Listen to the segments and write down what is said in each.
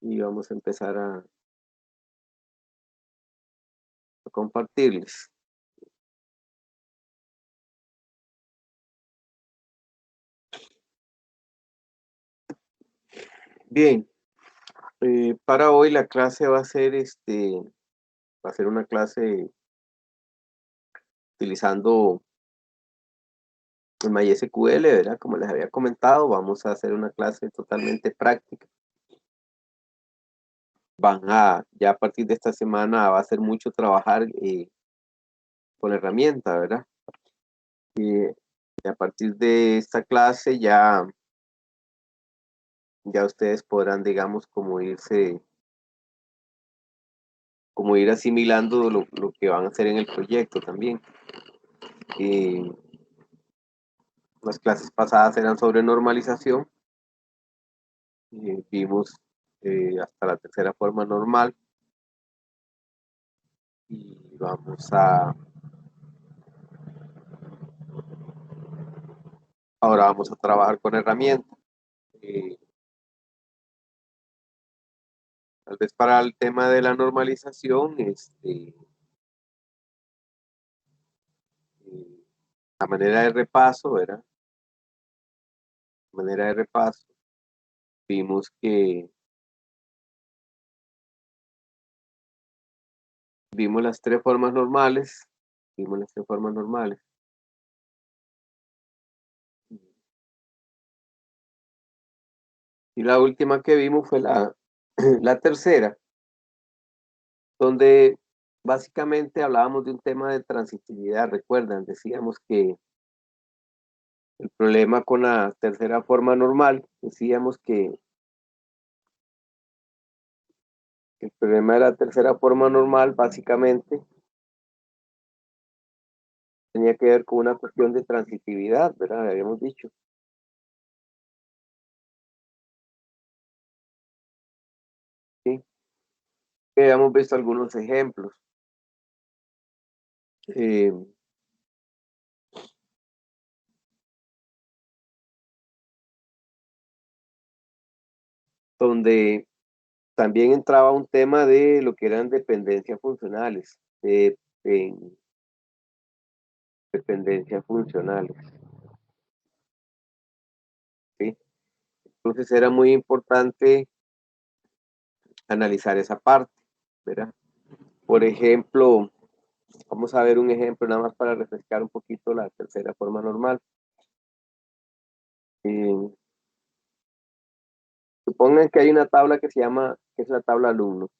y vamos a empezar a compartirles. Bien, para hoy la clase va a ser va a ser una clase utilizando el MySQL, ¿verdad? Como les había comentado, vamos a hacer una clase totalmente práctica. Ya a partir de esta semana va a ser mucho trabajar con la herramienta, ¿verdad? Y a partir de esta clase ya ustedes podrán, digamos, como ir asimilando lo que van a hacer en el proyecto también. Las clases pasadas eran sobre normalización, vimos hasta la tercera forma normal y ahora vamos a trabajar con herramientas. Eh, Tal vez para el tema de la normalización, la manera de repaso, ¿verdad? Manera de repaso, vimos que vimos las tres formas normales, vimos las tres formas normales. Y la última que vimos fue la tercera, donde básicamente hablábamos de un tema de transitividad. Recuerdan, decíamos que el problema con la tercera forma normal, decíamos que el problema de la tercera forma normal básicamente tenía que ver con una cuestión de transitividad, ¿verdad? Habíamos dicho. ¿Sí? Habíamos visto algunos ejemplos. Eh, Donde también entraba un tema de lo que eran dependencias funcionales, dependencias funcionales, ¿sí? Entonces era muy importante analizar esa parte, ¿verdad? Por ejemplo, vamos a ver un ejemplo nada más para refrescar un poquito la tercera forma normal. Eh, Supongan que hay una tabla que es la tabla alumno.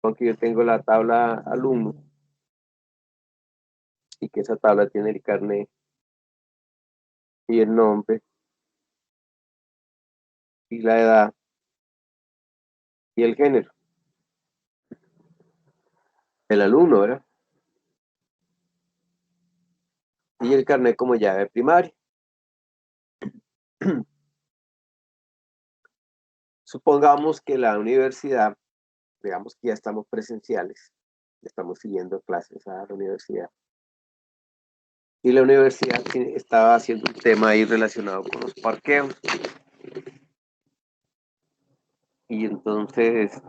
Aunque yo tengo la tabla alumno y que esa tabla tiene el carnet y el nombre y la edad y el género del alumno, ¿verdad? Y el carnet como llave primaria. Supongamos que la universidad, digamos que ya estamos presenciales, estamos siguiendo clases a la universidad. Y la universidad estaba haciendo un tema ahí relacionado con los parqueos. Y entonces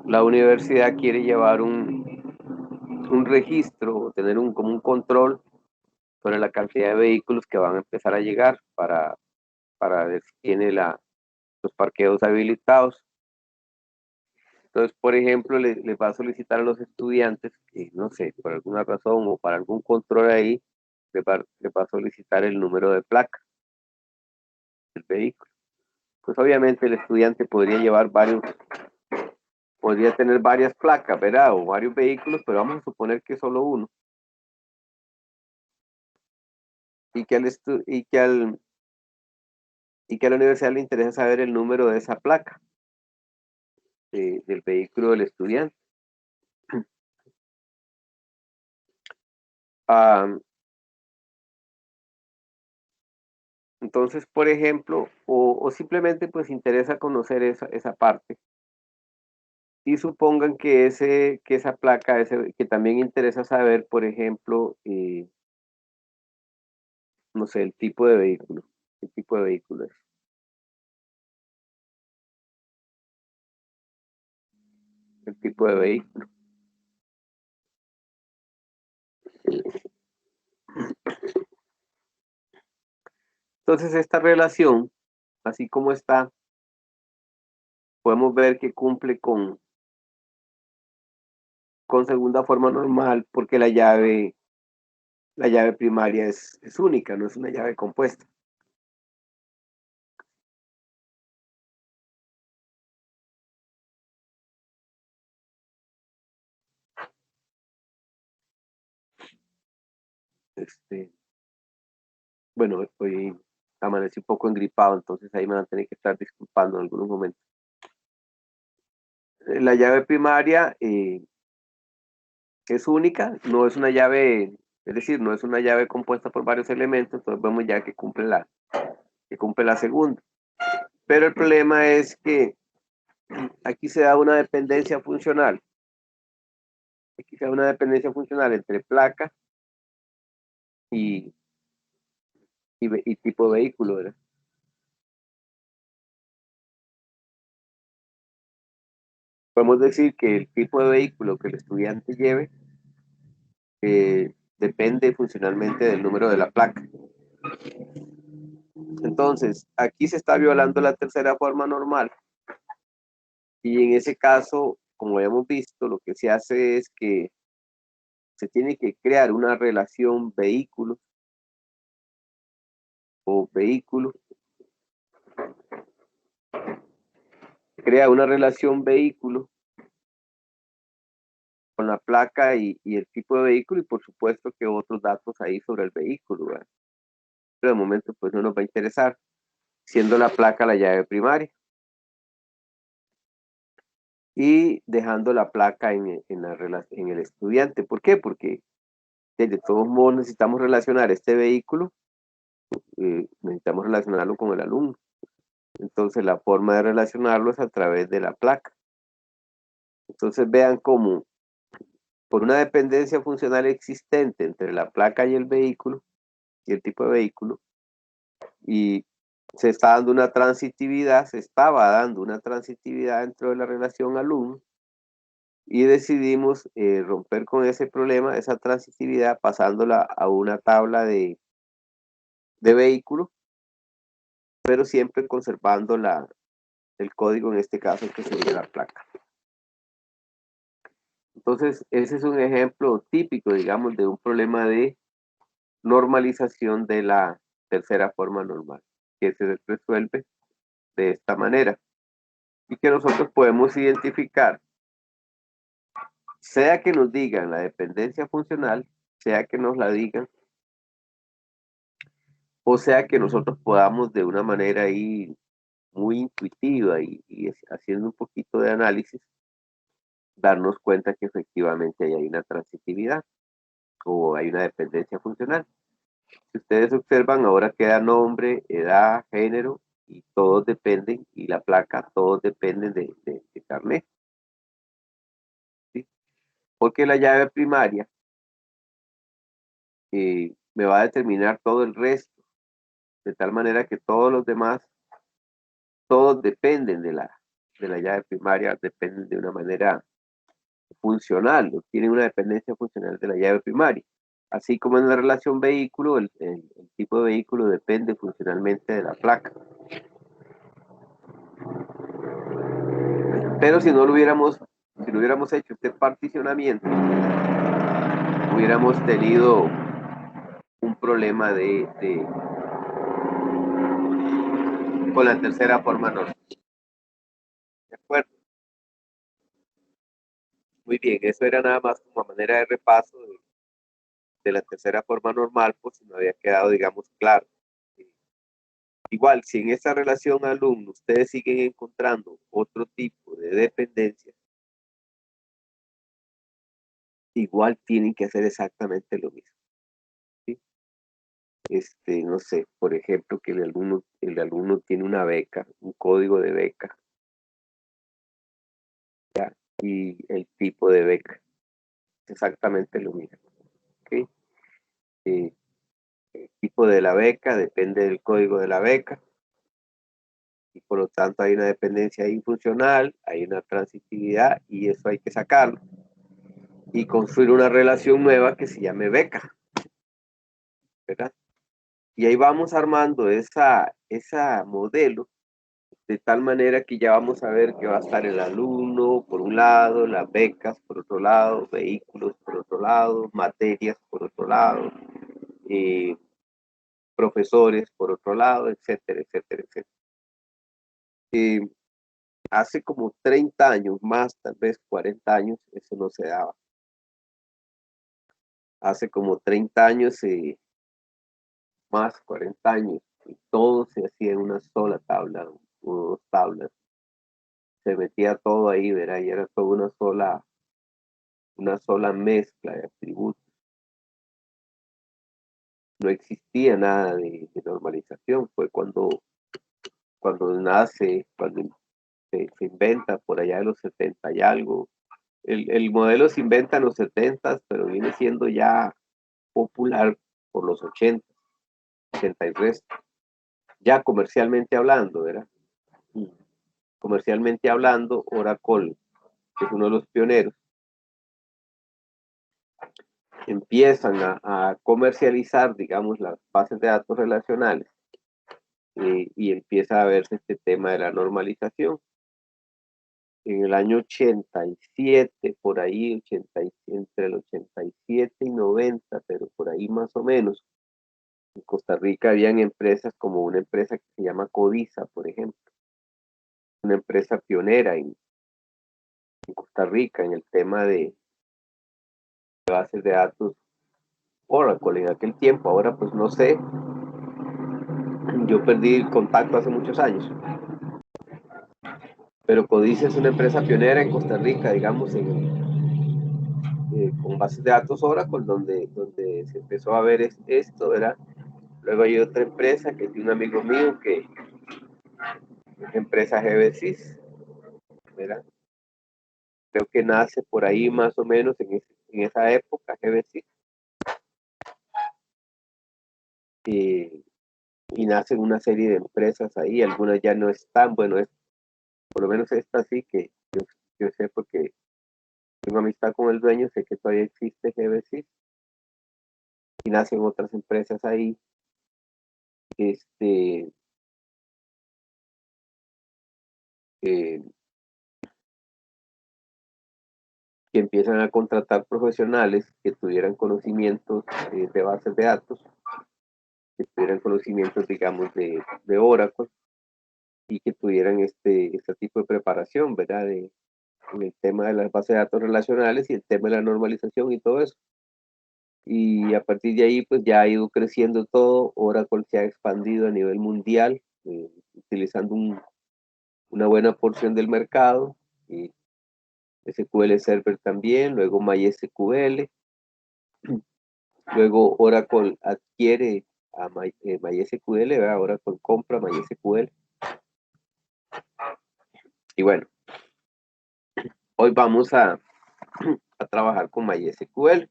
la universidad quiere llevar un registro o tener como un control sobre la cantidad de vehículos que van a empezar a llegar para ver si tiene los parqueos habilitados. Entonces, por ejemplo, les va a solicitar a los estudiantes que, no sé, por alguna razón o para algún control ahí, les va a solicitar el número de placa del vehículo. Pues obviamente el estudiante podría tener varias placas, ¿verdad? O varios vehículos, pero vamos a suponer que solo uno. Y que, al estu y que a la universidad le interesa saber el número de esa placa del vehículo del estudiante. Ah, entonces, por ejemplo, o simplemente pues interesa conocer esa parte. Y supongan que esa placa, que también interesa saber, por ejemplo, no sé, el tipo de vehículo. ¿Qué tipo de vehículo es? el tipo de vehículo. Entonces esta relación, así como está, podemos ver que cumple con segunda forma normal porque la llave primaria es única, no es una llave compuesta. Bueno, hoy amanecí un poco engripado, entonces ahí me van a tener que estar disculpando en algunos momentos. La llave primaria es única, no es una llave, es decir, no es una llave compuesta por varios elementos, entonces vemos ya que cumple la segunda. Pero el problema es que aquí se da una dependencia funcional. Aquí se da una dependencia funcional entre placa y, y tipo de vehículo, ¿verdad? Podemos decir que el tipo de vehículo que el estudiante lleve depende funcionalmente del número de la placa. Entonces, aquí se está violando la tercera forma normal y en ese caso, como hemos visto, lo que se hace es que se tiene que crear una relación vehículo o vehículo, crea una relación vehículo con la placa y el tipo de vehículo y por supuesto que otros datos ahí sobre el vehículo, ¿verdad? Pero de momento pues no nos va a interesar, siendo la placa la llave primaria y dejando la placa en el estudiante. ¿Por qué? Porque de todos modos necesitamos relacionar este vehículo, necesitamos relacionarlo con el alumno. Entonces la forma de relacionarlo es a través de la placa. Entonces vean cómo por una dependencia funcional existente entre la placa y el vehículo y el tipo de vehículo, y se está dando una transitividad, se estaba dando una transitividad dentro de la relación alumno, y decidimos romper con ese problema, esa transitividad, pasándola a una tabla de vehículo, pero siempre conservando el código, en este caso, que sería la placa. Entonces, ese es un ejemplo típico, digamos, de un problema de normalización de la tercera forma normal, que se resuelve de esta manera y que nosotros podemos identificar, sea que nos digan la dependencia funcional, sea que nos la digan, o sea que nosotros podamos de una manera ahí muy intuitiva y haciendo un poquito de análisis, darnos cuenta que efectivamente hay una transitividad o hay una dependencia funcional. Si ustedes observan, ahora queda nombre, edad, género, y todos dependen, y la placa, todos dependen de carnet. ¿Sí? Porque la llave primaria me va a determinar todo el resto, de tal manera que todos los demás, todos dependen de la llave primaria, dependen de una manera funcional, tienen una dependencia funcional de la llave primaria. Así como en la relación vehículo, el tipo de vehículo depende funcionalmente de la placa. Pero si no lo hubiéramos, si no hubiéramos hecho este particionamiento, hubiéramos tenido un problema con la tercera forma normal. ¿De acuerdo? Muy bien, eso era nada más como manera de repaso de la tercera forma normal, pues si no había quedado, digamos, claro. Igual, si en esa relación alumno ustedes siguen encontrando otro tipo de dependencia, igual tienen que hacer exactamente lo mismo. ¿Sí? No sé, por ejemplo, que el alumno tiene una beca, un código de beca, ¿ya? Y el tipo de beca, es exactamente lo mismo. ¿Okay? Eh, el tipo de la beca depende del código de la beca y por lo tanto hay una dependencia ahí funcional, hay una transitividad y eso hay que sacarlo y construir una relación nueva que se llame beca, ¿verdad? Y ahí vamos armando esa modelo de tal manera que ya vamos a ver que va a estar el alumno por un lado, las becas por otro lado, vehículos por otro lado, materias por otro lado, profesores por otro lado, etcétera, etcétera, etcétera. Hace como 30 años más, tal vez 40 años, eso no se daba. Hace como 30 años, más 40 años, y todo se hacía en una sola tabla, o dos tablas. Se metía todo ahí, ¿verdad? Y era toda una sola mezcla de atributos. No existía nada de normalización. Fue cuando nace, cuando se inventa por allá de los 70 y algo. El modelo se inventa en los 70, pero viene siendo ya popular por los 80, 83. Ya comercialmente hablando, ¿verdad? Comercialmente hablando, Oracle, que es uno de los pioneros, empiezan a comercializar, digamos, las bases de datos relacionales y empieza a verse este tema de la normalización. En el año 87, por ahí, entre el 87 y 90, pero por ahí más o menos, en Costa Rica habían empresas como una empresa que se llama Codiza, por ejemplo, una empresa pionera en Costa Rica en el tema de bases de datos Oracle en aquel tiempo. Ahora pues no sé, yo perdí el contacto hace muchos años, pero Codice es una empresa pionera en Costa Rica, digamos, con bases de datos Oracle, donde se empezó a ver esto, ¿verdad? Luego hay otra empresa que es de un amigo mío que es empresa GBSys, ¿verdad? Creo que nace por ahí más o menos en esa época, GBSys. Y nacen una serie de empresas ahí, algunas ya no están, bueno, por lo menos esta sí que yo sé porque tengo amistad con el dueño, sé que todavía existe GBC y nacen otras empresas ahí, este, eh, que empiezan a contratar profesionales que tuvieran conocimientos de bases de datos, que tuvieran conocimientos, digamos, de Oracle y que tuvieran este tipo de preparación, ¿verdad? En el tema de las bases de datos relacionales y el tema de la normalización y todo eso. Y a partir de ahí, pues ya ha ido creciendo todo. Oracle se ha expandido a nivel mundial, utilizando una buena porción del mercado. Y SQL Server también, luego MySQL. Luego Oracle adquiere a MySQL, ¿verdad? Oracle compra MySQL. Y bueno, hoy vamos a trabajar con MySQL.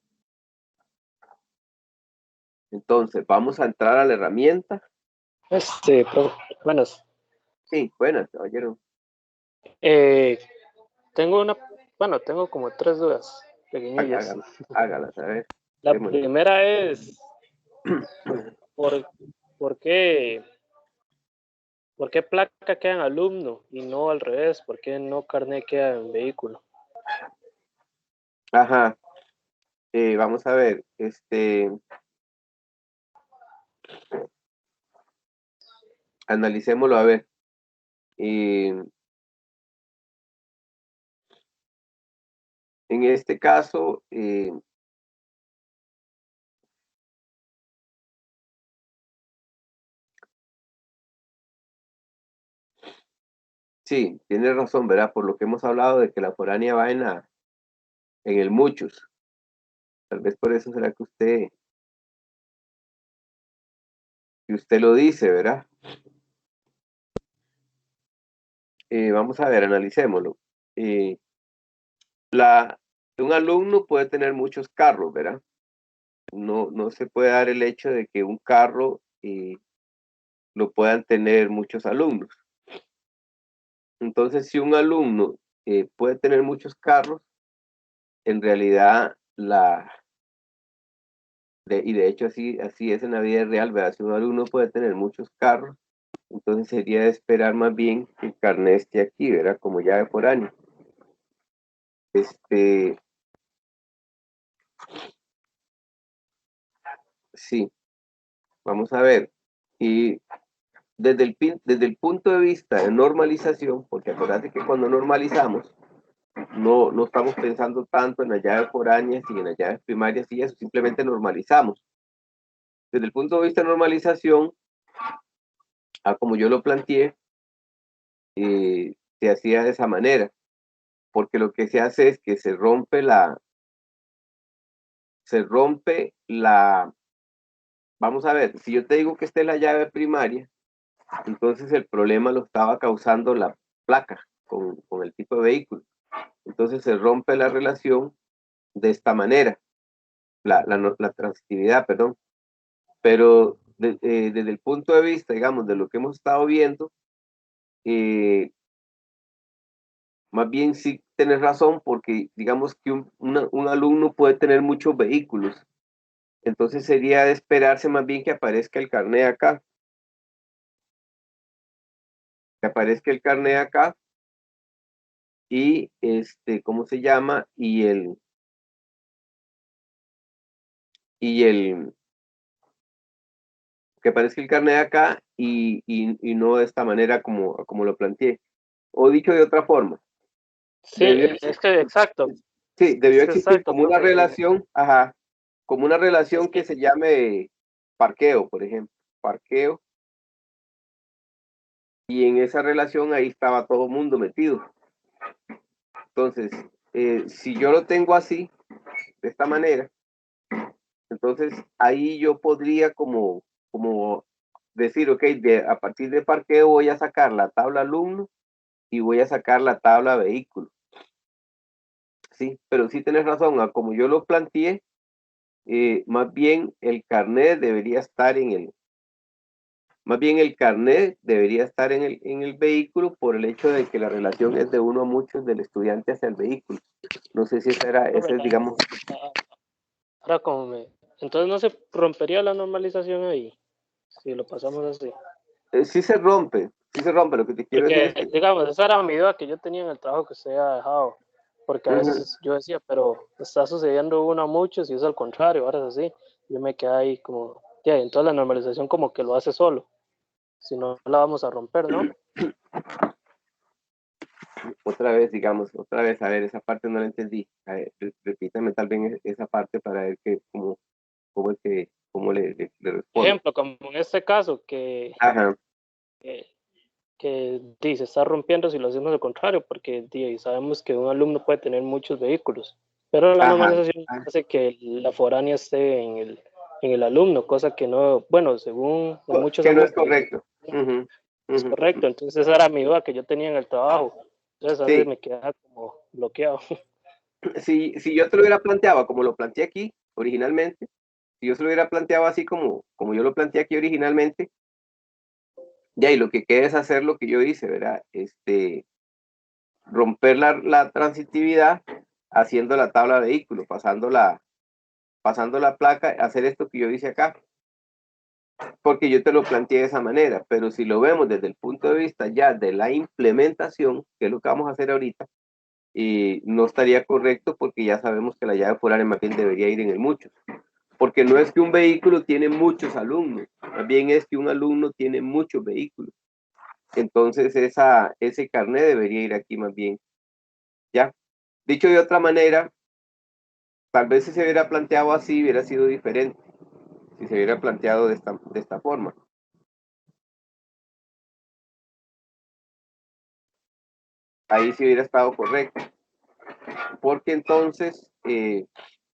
Entonces, vamos a entrar a la herramienta. Buenas. Sí, buenas, caballero. Tengo como 3 dudas pequeñillas. Hágalas, a ver. La primera es, ¿por qué placa queda en alumno y no al revés? ¿Por qué no carnet queda en vehículo? Ajá. Vamos a ver, analicémoslo a ver. En este caso, sí, tiene razón, ¿verdad? Por lo que hemos hablado de que la foránea va en el muchos. Tal vez por eso será que usted lo dice, ¿verdad? Vamos a ver, analicémoslo. Un alumno puede tener muchos carros, ¿verdad? No se puede dar el hecho de que un carro lo puedan tener muchos alumnos. Entonces, si un alumno puede tener muchos carros, en realidad y de hecho así es en la vida real, ¿verdad? Si un alumno puede tener muchos carros, entonces sería de esperar más bien que el carnet esté aquí, ¿verdad? Como llave por año. Sí, vamos a ver. Y desde el punto de vista de normalización, porque acuérdate que cuando normalizamos, no estamos pensando tanto en las llaves foráneas y en las llaves primarias y eso, simplemente normalizamos. Desde el punto de vista de normalización, como yo lo planteé, se hacía de esa manera, porque lo que se hace es que vamos a ver, si yo te digo que esta es la llave primaria, entonces el problema lo estaba causando la placa con el tipo de vehículo. Entonces se rompe la relación de esta manera, la transitividad, perdón. Pero desde el punto de vista, digamos, de lo que hemos estado viendo, más bien sí tenés razón, porque digamos que un alumno puede tener muchos vehículos. Entonces sería de esperarse más bien que aparezca el carnet acá. Que aparezca el carnet acá y ¿cómo se llama? Y el que aparezca el carnet acá y no de esta manera como lo planteé. O dicho de otra forma, Sí, debió, es que exacto, sí, debió es que existir exacto, como una profe. relación, ajá, como una Es relación que que, se llame parqueo, por ejemplo, parqueo, y en esa relación ahí estaba todo el mundo metido. Entonces, si yo lo tengo así, de esta manera, entonces ahí yo podría como decir, ok, a partir de parqueo voy a sacar la tabla alumno y voy a sacar la tabla vehículo. Sí, pero sí tienes razón, como yo lo planteé, más bien el carnet debería estar más bien el carnet debería estar en el vehículo por el hecho de que la relación es de uno a muchos del estudiante hacia el vehículo. No sé si profe, ese es, digamos, ah, ahora entonces no se rompería la normalización ahí, si lo pasamos así. sí se rompe, lo que te quiero decir Porque, es que, digamos, esa era mi duda que yo tenía en el trabajo que usted ha dejado. Porque a ujú, veces yo decía, pero está sucediendo uno a muchos y es al contrario, ahora es así. Yo me quedé ahí como, ya, entonces la normalización como que lo hace solo. Si no la vamos a romper, ¿no? otra vez, digamos, otra vez, a ver, esa parte no la entendí. A ver, repítame tal vez esa parte para ver cómo le respondo. Ejemplo, como en este caso, Ajá, que, se está rompiendo si lo hacemos al contrario, porque sabemos que un alumno puede tener muchos vehículos, pero la ajá, normalización hace que la foránea esté en el alumno, cosa que no, bueno, según muchos que no es semestres correcto. Ujú, es ujú. correcto. Entonces esa era mi duda que yo tenía en el trabajo. Entonces a veces Sí, me quedaba como bloqueado. si yo te lo hubiera planteado como lo planteé aquí originalmente, si yo se lo hubiera planteado así como yo lo planteé aquí originalmente, ya, y lo que queda es hacer lo que yo hice, ¿verdad? Romper la transitividad haciendo la tabla de vehículo, pasando la placa, hacer esto que yo hice acá, porque yo te lo planteé de esa manera, pero si lo vemos desde el punto de vista ya de la implementación, que es lo que vamos a hacer ahorita, no estaría correcto porque ya sabemos que la llave foránea más bien debería ir en el muchos. Porque no es que un vehículo tiene muchos alumnos, más bien es que un alumno tiene muchos vehículos. Entonces ese carnet debería ir aquí más bien. ¿Ya? Dicho de otra manera, tal vez si se hubiera planteado así hubiera sido diferente, si se hubiera planteado de esta forma. Ahí sí hubiera estado correcto. Porque entonces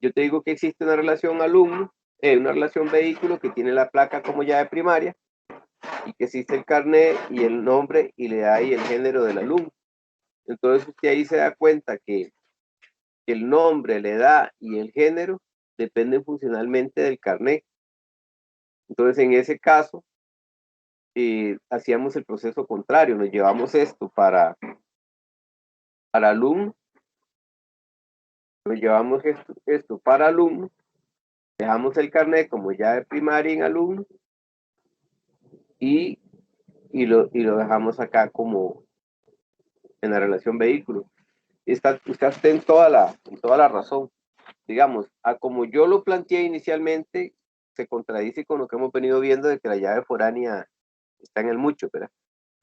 yo te digo que existe una relación alumno, una relación vehículo que tiene la placa como llave primaria y que existe el carnet y el nombre y le da ahí el género del alumno. Entonces usted ahí se da cuenta que el nombre, la edad y el género dependen funcionalmente del carnet. Entonces en ese caso, hacíamos el proceso contrario, nos llevamos esto para alumno, nos llevamos esto para alumno, dejamos el carnet como ya de primaria en alumno y lo dejamos acá como en la relación vehículo. Usted está en toda la razón. Digamos, a como yo lo planteé inicialmente, se contradice con lo que hemos venido viendo de que la llave foránea está en el mucho, ¿verdad?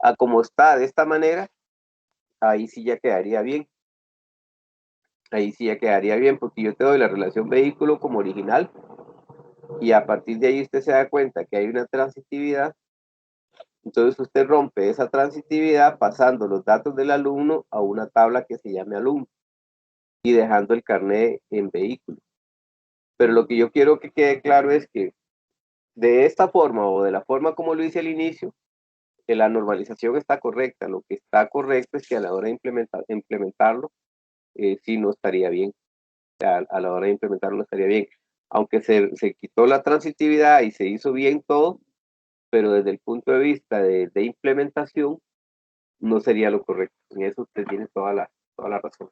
A como está de esta manera, ahí sí ya quedaría bien. Ahí sí ya quedaría bien, porque yo te doy la relación vehículo como original y a partir de ahí usted se da cuenta que hay una transitividad. Entonces usted rompe esa transitividad pasando los datos del alumno a una tabla que se llame alumno y dejando el carnet en vehículo. Pero lo que yo quiero que quede claro es que de esta forma o de la forma como lo hice al inicio, que la normalización está correcta. Lo que está correcto es que a la hora de implementarlo, sí no estaría bien. O sea, a la hora de implementarlo no estaría bien. Aunque se quitó la transitividad y se hizo bien todo, pero desde el punto de vista de implementación, no sería lo correcto. En eso usted tiene toda la razón.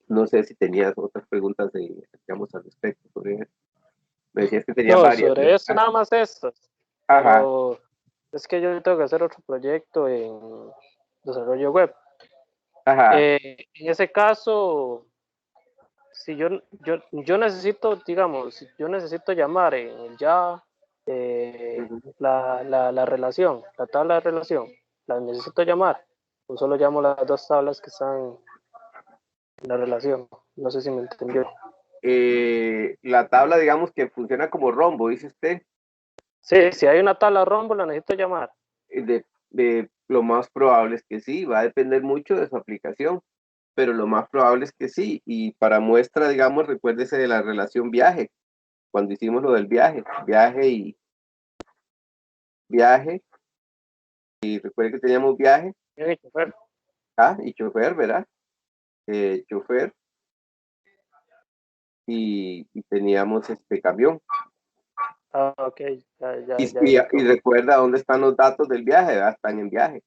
No sé si tenías otras preguntas digamos, al respecto sobre eso. Me decías que tenía No, varias. sobre eso nada más esto, Ajá, pero es que yo tengo que hacer otro proyecto en desarrollo web. ajá. En ese caso, si yo necesito, digamos, si yo necesito llamar en el Java Uh-huh. la relación, la tabla de relación, la necesito llamar, o solo llamo las dos tablas que están en la relación. No sé si me entendió. La tabla, digamos que funciona como rombo, dice usted. Sí, si hay una tabla rombo, la necesito llamar. De lo más probable es que sí, va a depender mucho de su aplicación, pero lo más probable es que sí. Y para muestra, digamos, recuérdese de la relación viaje, cuando hicimos lo del viaje, y recuerde que teníamos viaje, Bien, chofer. y chofer, ¿verdad? Chofer, y teníamos este camión. Ah, ok, ya Y ubico. recuerda dónde están los datos del viaje, ¿verdad? Están en viaje.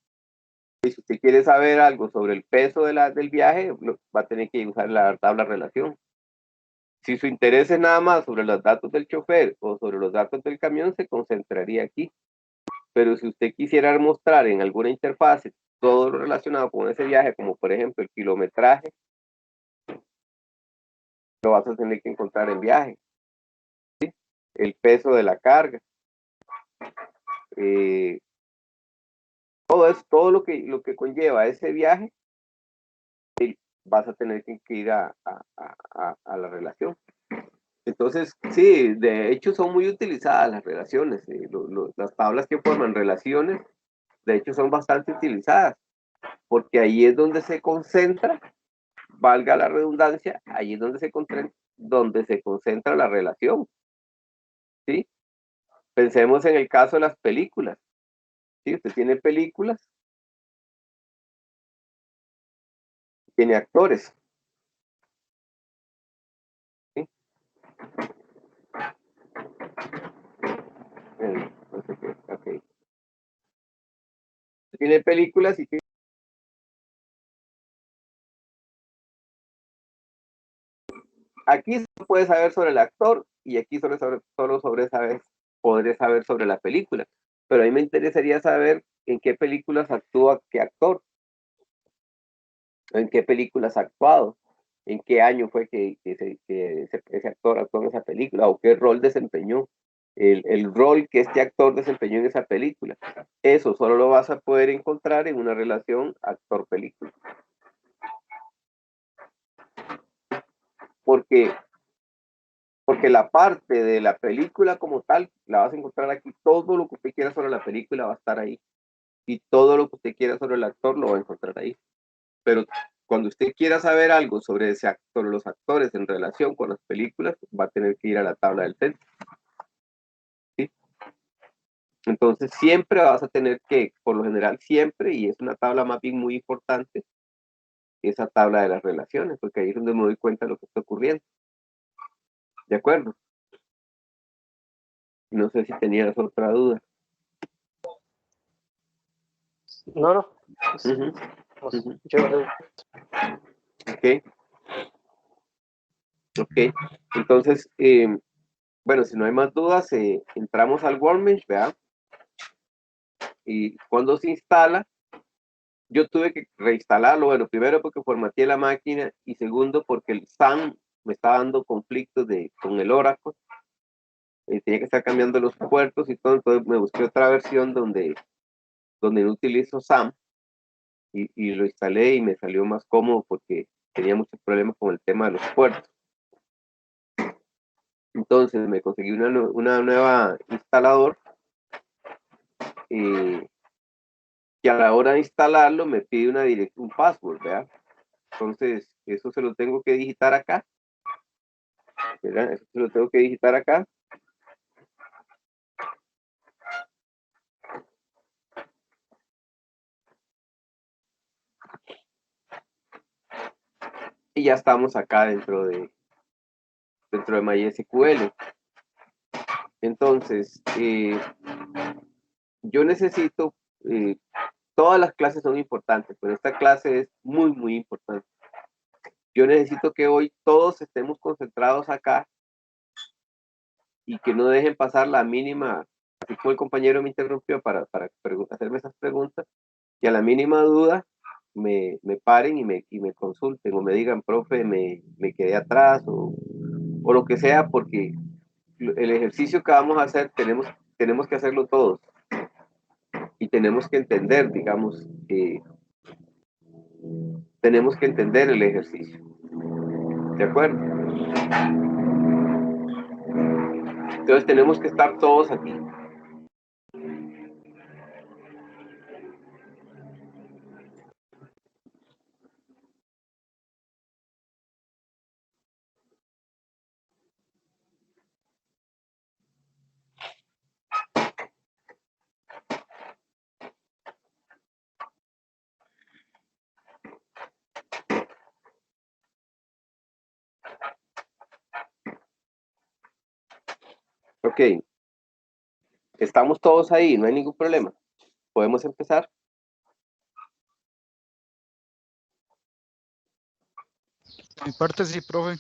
Y si usted quiere saber algo sobre el peso del viaje, va a tener que usar la tabla relación. Si su interés es nada más sobre los datos del chofer o sobre los datos del camión, se concentraría aquí. Pero si usted quisiera mostrar en alguna interfase todo lo relacionado con ese viaje, como por ejemplo el kilometraje, lo vas a tener que encontrar en viaje. El peso de la carga, eh, todo lo que conlleva ese viaje, vas a tener que ir a la relación. Entonces, sí, de hecho son muy utilizadas las relaciones, las tablas que forman relaciones, de hecho son bastante utilizadas, porque ahí es donde se concentra, valga la redundancia, ahí es donde se concentra la relación, ¿sí? Pensemos en el caso de las películas, ¿sí? Usted tiene películas, tiene actores, ¿sí? No sé qué, okay. Tiene películas y aquí se puede saber sobre el actor y aquí solo podré saber sobre la película. Pero a mí me interesaría saber en qué películas actúa qué actor, en qué películas ha actuado, en qué año fue que ese actor actuó en esa película o qué rol desempeñó, el rol que este actor desempeñó en esa película. Eso solo lo vas a poder encontrar en una relación actor-película. Porque porque la parte de la película como tal la vas a encontrar aquí. Todo lo que usted quiera sobre la película va a estar ahí y todo lo que usted quiera sobre el actor lo va a encontrar ahí. Pero cuando usted quiera saber algo sobre sobre los actores en relación con las películas, va a tener que ir a la tabla del centro, ¿sí? Entonces siempre vas a tener que, por lo general siempre, y es una tabla más bien muy importante, esa tabla de las relaciones, porque ahí es donde me doy cuenta de lo que está ocurriendo. ¿De acuerdo? No sé si tenías otra duda. No, no. Ujú, Pues, ujú. yo- Ok, ok. Entonces, bueno, si no hay más dudas, entramos al Workbench, ¿verdad? Y cuando se instala, yo tuve que reinstalarlo, bueno, primero porque formateé la máquina y segundo porque el SAM me estaba dando conflictos con el Oracle, tenía que estar cambiando los puertos y todo, entonces me busqué otra versión donde no utilizo SAM y lo instalé y me salió más cómodo porque tenía muchos problemas con el tema de los puertos. Entonces me conseguí una nueva instalador que a la hora de instalarlo me pide un password, ¿verdad? Entonces eso se lo tengo que digitar acá, ¿verdad? Eso se lo tengo que digitar acá. Y ya estamos acá dentro de MySQL. Entonces, yo necesito, todas las clases son importantes, pero esta clase es muy, muy importante. Yo necesito que hoy todos estemos concentrados acá y que no dejen pasar la mínima, así como el compañero me interrumpió para hacerme esas preguntas, y a la mínima duda me paren y me consulten o me digan, profe, me quedé atrás o lo que sea, porque el ejercicio que vamos a hacer tenemos que hacerlo todos y tenemos que entender, digamos, tenemos que entender el ejercicio. ¿De acuerdo? Entonces tenemos que estar todos aquí. Ok, estamos todos ahí, no hay ningún problema. ¿Podemos empezar? De mi parte sí, profe.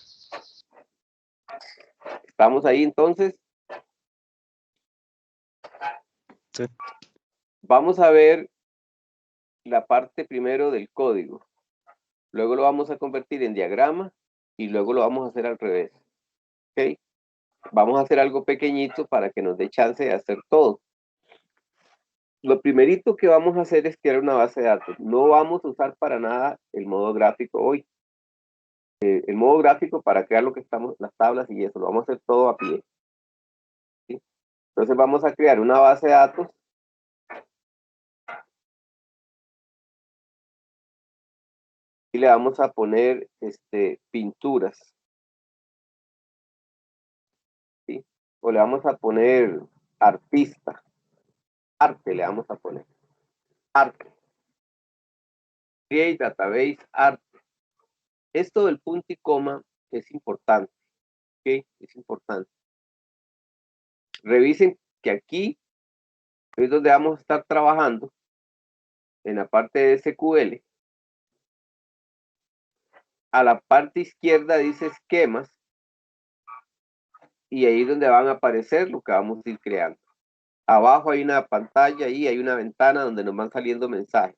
Estamos ahí entonces. Sí. Vamos a ver la parte primero del código. Luego lo vamos a convertir en diagrama y luego lo vamos a hacer al revés. ¿Ok? Vamos a hacer algo pequeñito para que nos dé chance de hacer todo. Lo primerito que vamos a hacer es crear una base de datos. No vamos a usar para nada el modo gráfico hoy. El modo gráfico para crear lo que estamos, las tablas y eso, lo vamos a hacer todo a pie. ¿Sí? Entonces vamos a crear una base de datos y le vamos a poner pinturas. ¿Sí? O le vamos a poner artista. Arte le vamos a poner. Arte. Create Database Arte. Esto del punto y coma es importante. ¿Ok? Es importante. Revisen que aquí es donde vamos a estar trabajando en la parte de SQL. A la parte izquierda dice esquemas y ahí es donde van a aparecer lo que vamos a ir creando. Abajo hay una pantalla y hay una ventana donde nos van saliendo mensajes.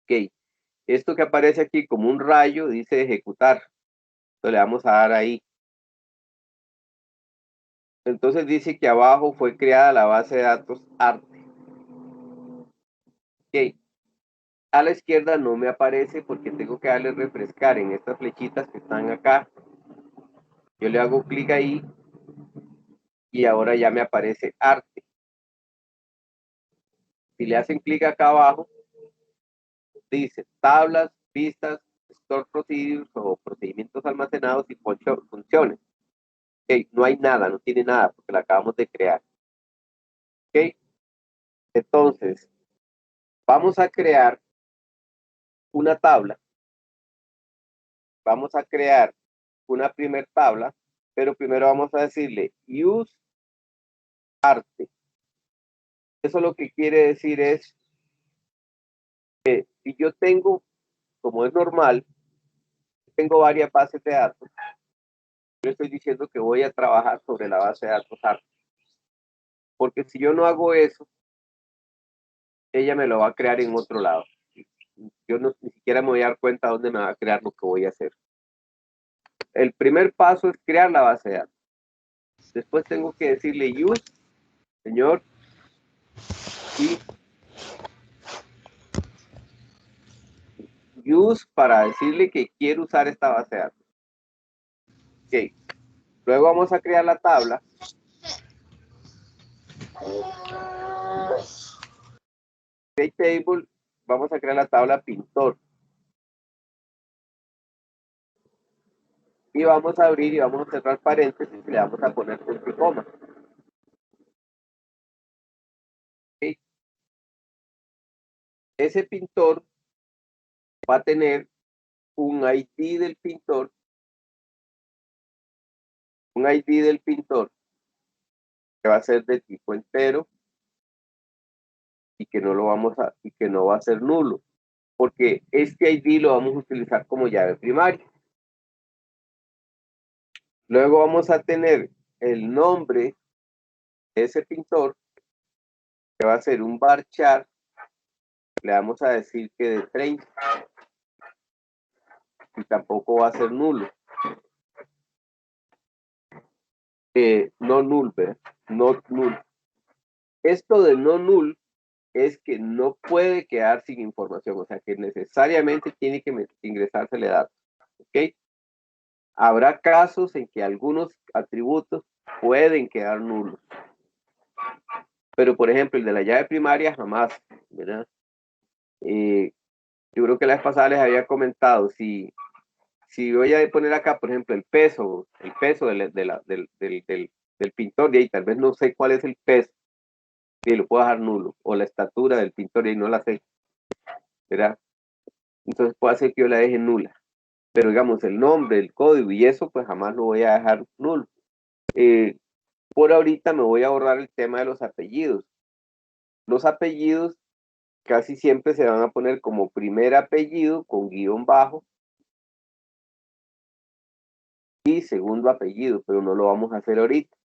Ok, esto que aparece aquí como un rayo dice ejecutar. Entonces le vamos a dar ahí. Entonces dice que abajo fue creada la base de datos arte. Ok, a la izquierda no me aparece porque tengo que darle refrescar en estas flechitas que están acá. Yo le hago clic ahí y ahora ya me aparece arte. Si le hacen clic acá abajo, dice tablas, vistas, store procedures o procedimientos almacenados y funciones. Okay, no hay nada, no tiene nada porque la acabamos de crear. Okay, entonces vamos a crear una tabla. Vamos a crear una primer tabla, pero primero vamos a decirle use arte. Eso lo que quiere decir es Si yo tengo, como es normal, tengo varias bases de datos, yo estoy diciendo que voy a trabajar sobre la base de datos ARP. Porque si yo no hago eso, ella me lo va a crear en otro lado. Yo no, ni siquiera me voy a dar cuenta dónde me va a crear lo que voy a hacer. El primer paso es crear la base de datos. Después tengo que decirle use, señor, y use para decirle que quiero usar esta base de datos. Ok. Luego vamos a crear la tabla. Create table, vamos a crear la tabla pintor. Y vamos a abrir y vamos a cerrar paréntesis y le vamos a poner punto y coma. ¿Okay? Ese pintor va a tener un ID del pintor, que va a ser de tipo entero y que no va a ser nulo, porque este ID lo vamos a utilizar como llave primaria. Luego vamos a tener el nombre de ese pintor, que va a ser un varchar. Le vamos a decir que de 30 y tampoco va a ser nulo. No null, ¿verdad? Not null. Esto de no null es que no puede quedar sin información, o sea que necesariamente tiene que ingresársele datos. ¿Ok? Habrá casos en que algunos atributos pueden quedar nulos. Pero, por ejemplo, el de la llave primaria jamás, ¿verdad? Yo creo que la vez pasada les había comentado, si voy a poner acá, por ejemplo, el peso del pintor, y ahí tal vez no sé cuál es el peso, y lo puedo dejar nulo, o la estatura del pintor, y ahí no la sé, ¿verdad? Entonces puede hacer que yo la deje nula. Pero digamos, el nombre, el código y eso, pues jamás lo voy a dejar nulo. Por ahorita me voy a ahorrar el tema de los apellidos. Los apellidos casi siempre se van a poner como primer apellido con guión bajo y segundo apellido, pero no lo vamos a hacer ahorita.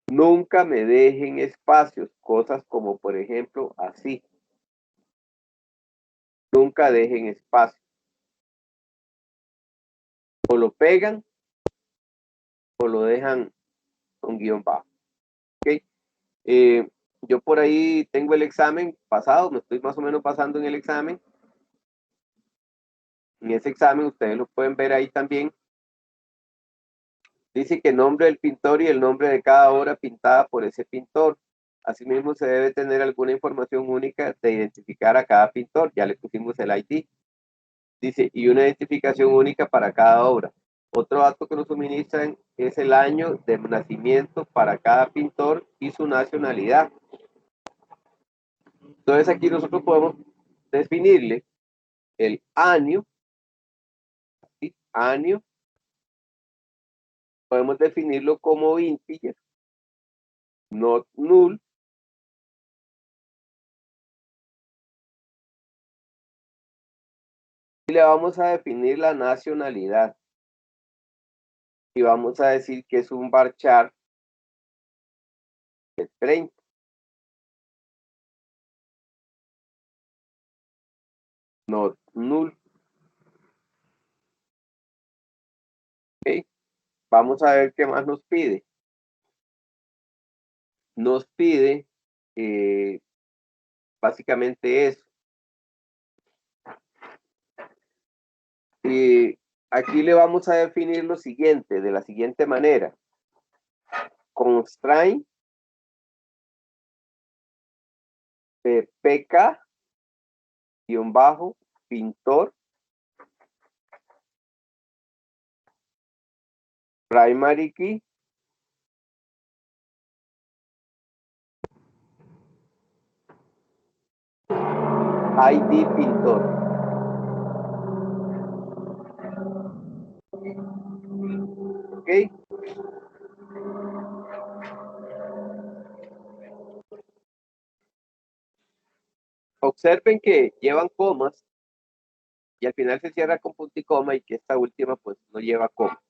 Nunca me dejen espacios, cosas como por ejemplo así. Nunca dejen espacio. O lo pegan o lo dejan con guión bajo. ¿Okay? Yo por ahí tengo el examen pasado, me estoy más o menos pasando en el examen. En ese examen ustedes lo pueden ver ahí también. Dice que el nombre del pintor y el nombre de cada obra pintada por ese pintor. Asimismo, se debe tener alguna información única de identificar a cada pintor. Ya le pusimos el ID. Dice, y una identificación única para cada obra. Otro dato que nos suministran es el año de nacimiento para cada pintor y su nacionalidad. Entonces aquí nosotros podemos definirle el año, ¿sí? Año, podemos definirlo como integer, not null, y le vamos a definir la nacionalidad. Y vamos a decir que es un varchar de 30. Not null. ¿Okay? Vamos a ver qué más nos pide. Nos pide básicamente eso. Y aquí le vamos a definir lo siguiente, de la siguiente manera. Constraint de pk-pintor primary key ID pintor. ¿Ok? observen que llevan comas y al final se cierra con punto y coma y que esta última pues no lleva coma.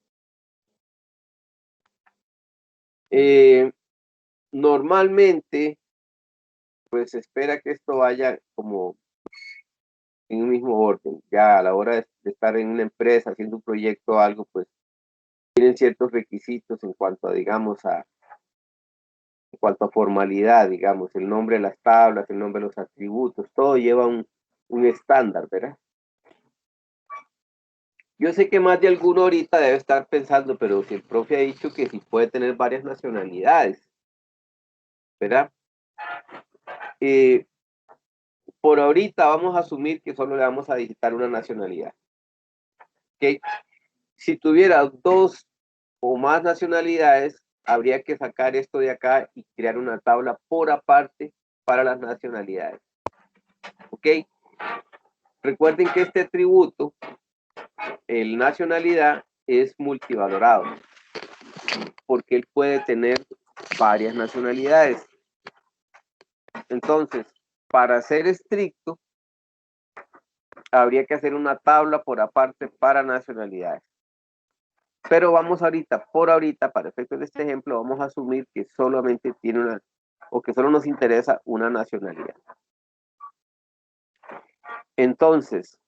Normalmente pues se espera que esto vaya como en un mismo orden. Ya a la hora de estar en una empresa haciendo un proyecto o algo, pues tienen ciertos requisitos en cuanto a, digamos, en cuanto a formalidad, digamos, el nombre de las tablas, el nombre de los atributos, todo lleva un estándar, ¿verdad? Yo sé que más de alguno ahorita debe estar pensando, pero si el profe ha dicho que si puede tener varias nacionalidades, ¿verdad? Por ahorita vamos a asumir que solo le vamos a digitar una nacionalidad. ¿Ok? Si tuviera 2 o más nacionalidades, habría que sacar esto de acá y crear una tabla por aparte para las nacionalidades. ¿Ok? Recuerden que este atributo, el nacionalidad, es multivalorado, porque él puede tener varias nacionalidades. Entonces, para ser estricto, habría que hacer una tabla por aparte para nacionalidades. Pero vamos ahorita, por ahorita, para efectos de este ejemplo, vamos a asumir que solamente tiene una, o que solo nos interesa una nacionalidad. Entonces,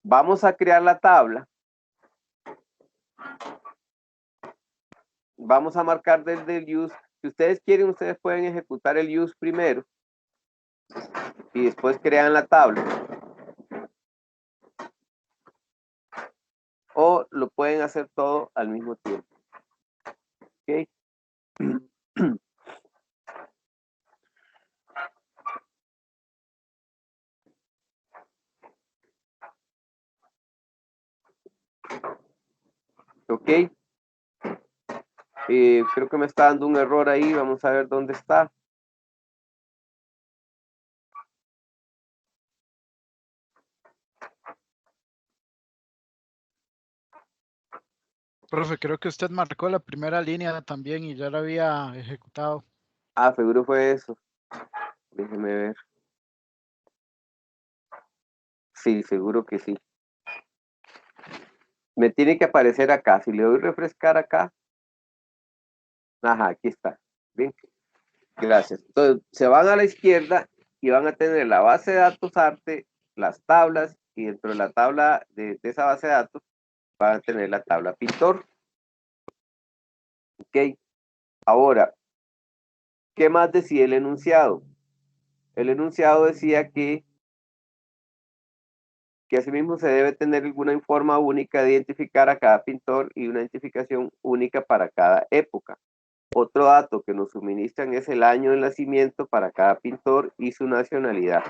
vamos a crear la tabla. Vamos a marcar desde el use. Si ustedes quieren, ustedes pueden ejecutar el use primero y después crean la tabla. O lo pueden hacer todo al mismo tiempo. ¿Ok? ¿Ok? Creo que me está dando un error ahí. Vamos a ver dónde está. Profe, creo que usted marcó la primera línea también y ya la había ejecutado. Ah, seguro fue eso. Déjeme ver. Sí, seguro que sí. Me tiene que aparecer acá. Si le doy refrescar acá. Ajá, aquí está. Bien. Gracias. Entonces, se van a la izquierda y van a tener la base de datos arte, las tablas, y dentro de la tabla de esa base de datos van a tener la tabla pintor. Ok. Ahora, ¿qué más decía el enunciado? El enunciado decía que asimismo se debe tener alguna forma única de identificar a cada pintor y una identificación única para cada época. Otro dato que nos suministran es el año de nacimiento para cada pintor y su nacionalidad.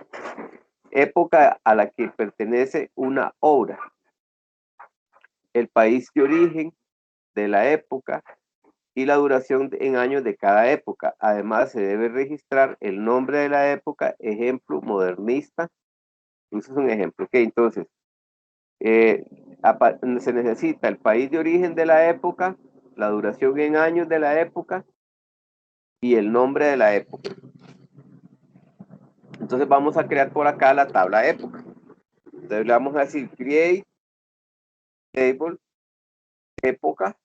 Época a la que pertenece una obra. El país de origen de la época y la duración en años de cada época. Además, se debe registrar el nombre de la época, ejemplo, modernista. Eso es un ejemplo. Ok, entonces, se necesita el país de origen de la época, la duración en años de la época y el nombre de la época. Entonces vamos a crear por acá la tabla época. Entonces le vamos a decir create table época.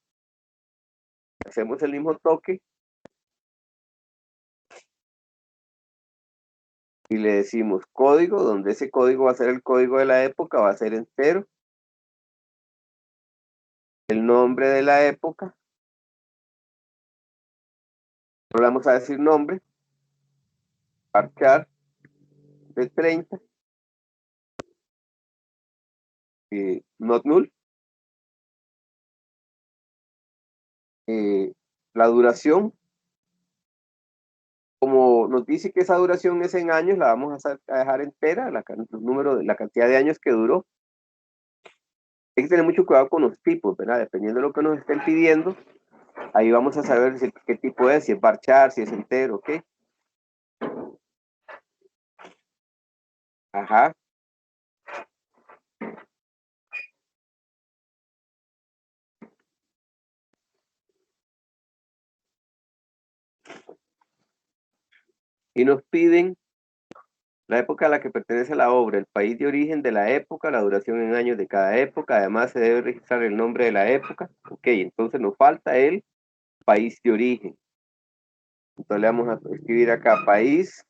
Hacemos el mismo toque y le decimos código, donde ese código va a ser el código de la época, va a ser entero. El nombre de la época. Le vamos a decir nombre. Marcar de 30. Not null. La duración. Como nos dice que esa duración es en años, la vamos a dejar entera, la cantidad de años que duró. Hay que tener mucho cuidado con los tipos, ¿verdad? Dependiendo de lo que nos estén pidiendo, ahí vamos a saber qué tipo es, si es varchar, si es entero, ¿ok? Ajá. Y nos piden La época a la que pertenece la obra, el país de origen de la época, la duración en años de cada época. Además, se debe registrar el nombre de la época. Ok, entonces nos falta el país de origen. Entonces le vamos a escribir acá país,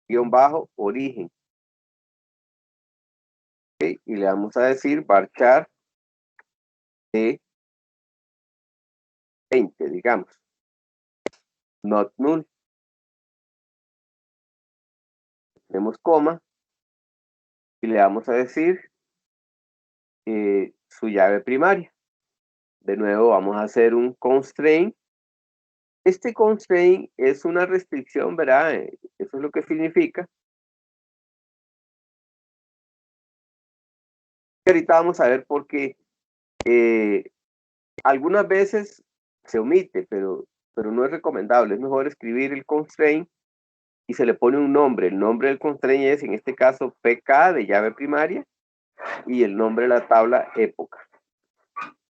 guión bajo, origen. Okay, y le vamos a decir varchar de 20, digamos. Not null. Tenemos coma. Y le vamos a decir su llave primaria. De nuevo vamos a hacer un constraint. Este constraint es una restricción, ¿verdad? Eso es lo que significa. Ahorita vamos a ver por qué algunas veces se omite, pero no es recomendable. Es mejor escribir el constraint y se le pone un nombre. El nombre del constraint es, en este caso, PK de llave primaria y el nombre de la tabla época.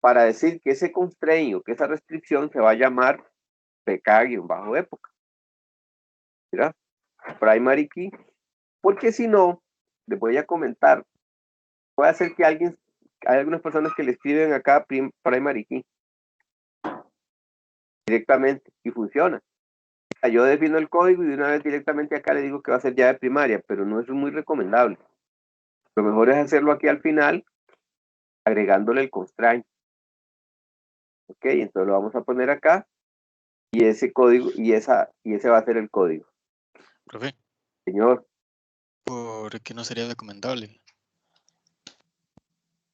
Para decir que ese constraint o que esa restricción se va a llamar PK-época. ¿Verdad? Primary key. Porque si no, les voy a comentar, puede ser que hay algunas personas que le escriben acá primary key directamente y funciona. Yo defino el código y de una vez directamente acá le digo que va a ser llave primaria, pero no es muy recomendable. Lo mejor es hacerlo aquí al final, agregándole el constraint. Ok, entonces lo vamos a poner acá y ese código y ese va a ser el código. Profe, Señor. ¿por qué no sería recomendable?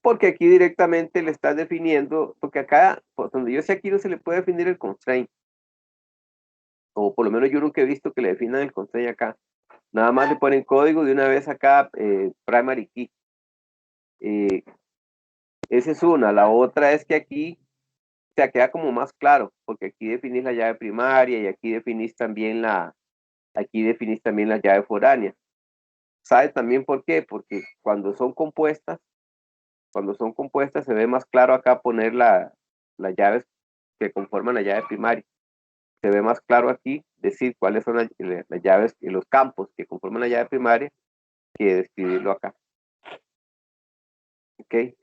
Porque aquí directamente le estás definiendo, porque acá, por donde yo sé, aquí no se le puede definir el constraint. O por lo menos yo nunca he visto que le definan el constraint acá. Nada más le ponen código de una vez acá, primary key. Esa es una. La otra es que aquí se queda como más claro, porque aquí definís la llave primaria y aquí definís también la llave foránea. ¿Sabes también por qué? Porque cuando son compuestas se ve más claro acá poner las llaves que conforman la llave primaria. Se ve más claro aquí decir cuáles son las llaves y los campos que conforman la llave primaria que describirlo acá. ¿Ok?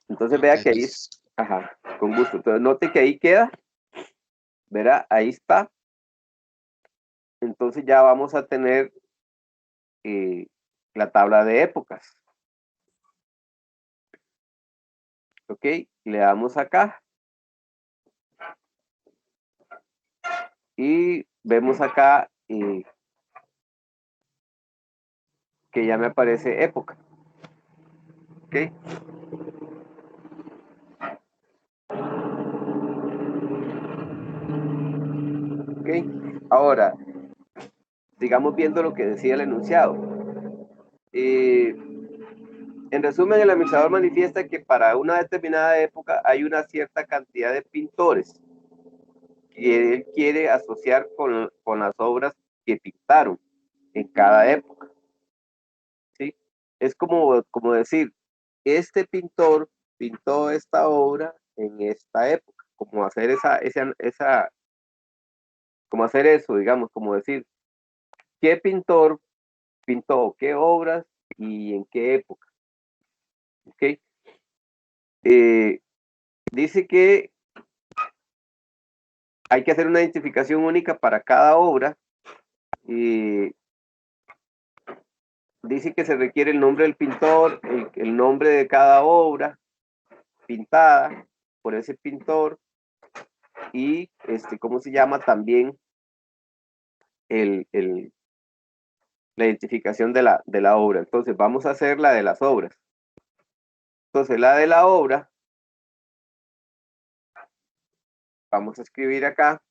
Entonces vea que ahí es, ajá, con gusto. Entonces note que ahí queda, verá, ahí está. Entonces ya vamos a tener la tabla de épocas. Ok, le damos acá. Y vemos acá que ya me aparece época. Ok. Ok. Ahora, sigamos viendo lo que decía el enunciado. En resumen, el administrador manifiesta que para una determinada época hay una cierta cantidad de pintores que él quiere asociar con las obras que pintaron en cada época. ¿Sí? Es como decir, este pintor pintó esta obra en esta época, como hacer como hacer eso, digamos, como decir, ¿qué pintor pintó qué obras y en qué época? ¿Ok? Dice que hay que hacer una identificación única para cada obra. Dice que se requiere el nombre del pintor, el nombre de cada obra pintada por ese pintor y ¿cómo se llama? También la identificación de la obra. Entonces vamos a hacer la de las obras. Entonces la de la obra, vamos a escribir acá,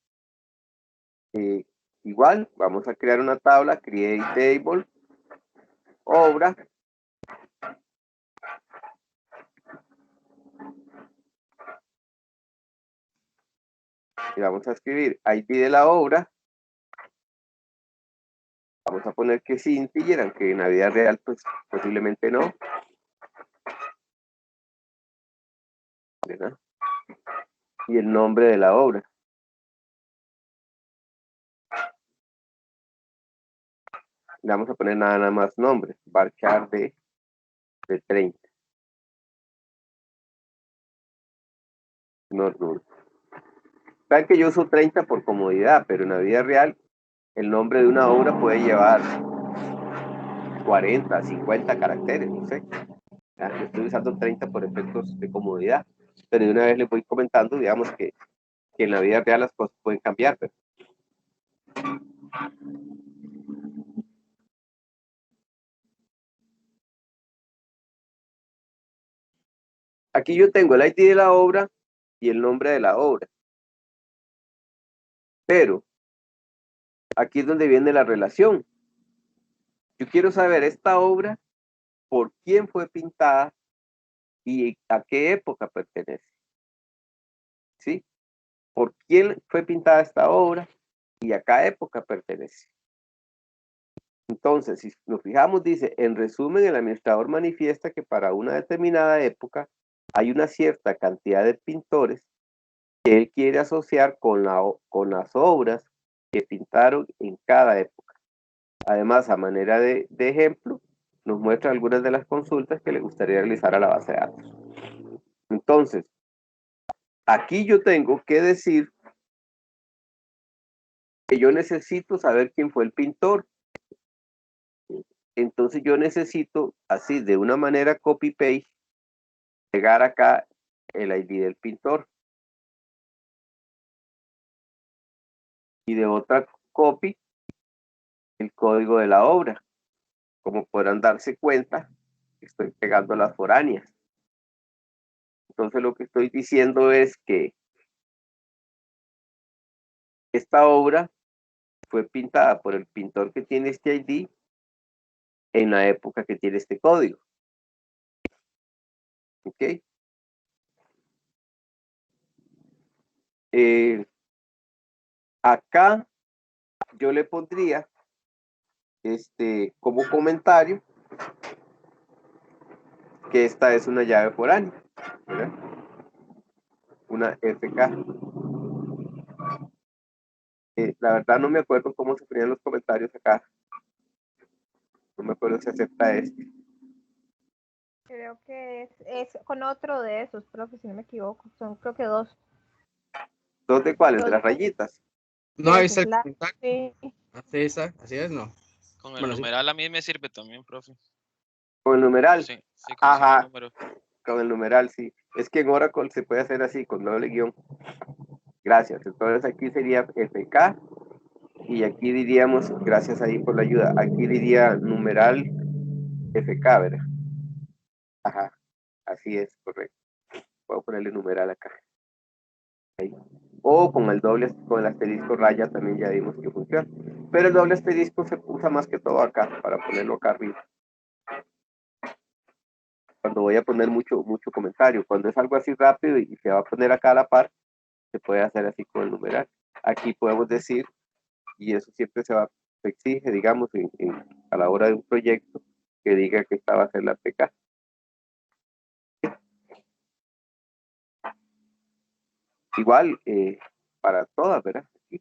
igual, vamos a crear una tabla, create table, obra, y vamos a escribir ID de la obra, vamos a poner que sí integer, aunque en la vida real pues posiblemente no, ¿verdad? Y el nombre de la obra. Le vamos a poner nada más nombre, varchar de 30. No, no. Vean que yo uso 30 por comodidad, pero en la vida real el nombre de una obra puede llevar 40, 50 caracteres, no sé. Yo estoy usando 30 por efectos de comodidad, pero de una vez les voy comentando, digamos que en la vida real las cosas pueden cambiar. Pero... aquí yo tengo el ID de la obra y el nombre de la obra. Pero aquí es donde viene la relación. Yo quiero saber esta obra, por quién fue pintada y a qué época pertenece. ¿Sí? ¿Por quién fue pintada esta obra y a qué época pertenece? Entonces, si nos fijamos, dice, en resumen, el administrador manifiesta que para una determinada época hay una cierta cantidad de pintores que él quiere asociar con las obras que pintaron en cada época. Además, a manera de ejemplo, nos muestra algunas de las consultas que le gustaría realizar a la base de datos. Entonces, aquí yo tengo que decir que yo necesito saber quién fue el pintor. Entonces yo necesito, así, de una manera copy-paste, pegar acá el ID del pintor. Y de otra copy, el código de la obra. Como podrán darse cuenta, estoy pegando las foráneas. Entonces lo que estoy diciendo es que esta obra fue pintada por el pintor que tiene este ID en la época que tiene este código. ¿Ok? Acá yo le pondría como comentario que esta es una llave foránea, ¿verdad? Una FK. La verdad no me acuerdo cómo se ponían los comentarios acá. No me acuerdo si acepta este. Creo que es con otro de esos, profe, si no me equivoco. Son creo que dos. ¿Dos de cuáles? ¿De Dos las rayitas? No, ahí está el slash, contacto. sí. Así está, así es, ¿no? Con el Bueno, sí. numeral a mí me sirve también, profe. ¿Con el numeral? Sí, sí, con solo Ajá, número. con el numeral, sí. Es que en Oracle se puede hacer así, con doble guión. Gracias. Entonces aquí sería FK y aquí diríamos, gracias ahí por la ayuda, aquí diría numeral FK, ¿verdad? Ajá, así es, correcto. Voy a ponerle numeral acá. Ahí. O con el doble, con el asterisco raya también ya vimos que funciona. Pero el doble asterisco se usa más que todo acá, para ponerlo acá arriba. Cuando voy a poner mucho comentario, cuando es algo así rápido y se va a poner acá a la par, se puede hacer así con el numeral. Aquí podemos decir, y eso siempre se exige, digamos, a la hora de un proyecto, que diga que esta va a ser la PK. Igual para todas, ¿verdad? Aquí,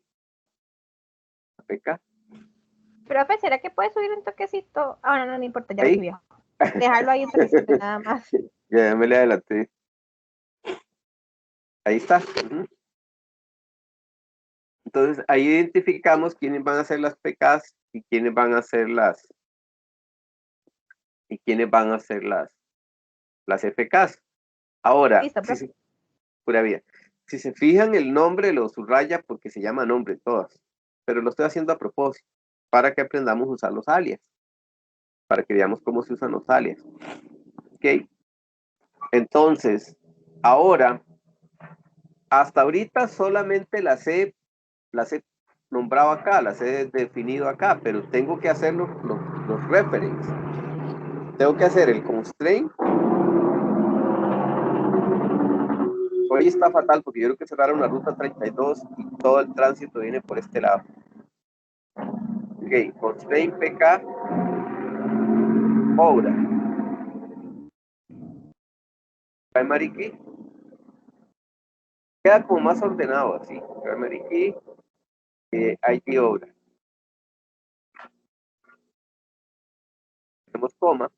la PK. Profe, ¿será que puede subir un toquecito? Ah, no, no importa, ya lo Ahí. subió. Dejarlo ahí un toquecito nada más. Ya me le adelanté. Ahí está. Entonces, ahí identificamos quiénes van a ser las PKs y quiénes van a ser las FKs. Ahora, Listo, profe. pura vida. Si se fijan, el nombre lo subraya porque se llama nombre todas, pero lo estoy haciendo a propósito para que aprendamos a usar los alias, para que veamos cómo se usan los alias. Ok. Entonces, ahora, hasta ahorita solamente las he nombrado acá, las he definido acá, pero tengo que hacer los reference. Tengo que hacer el constraint. Hoy está fatal porque yo creo que cerraron la ruta 32 y todo el tránsito viene por este lado. Ok, constraint PK obra. Primary key. Queda como más ordenado así. Primary key, ID obra. ponemos coma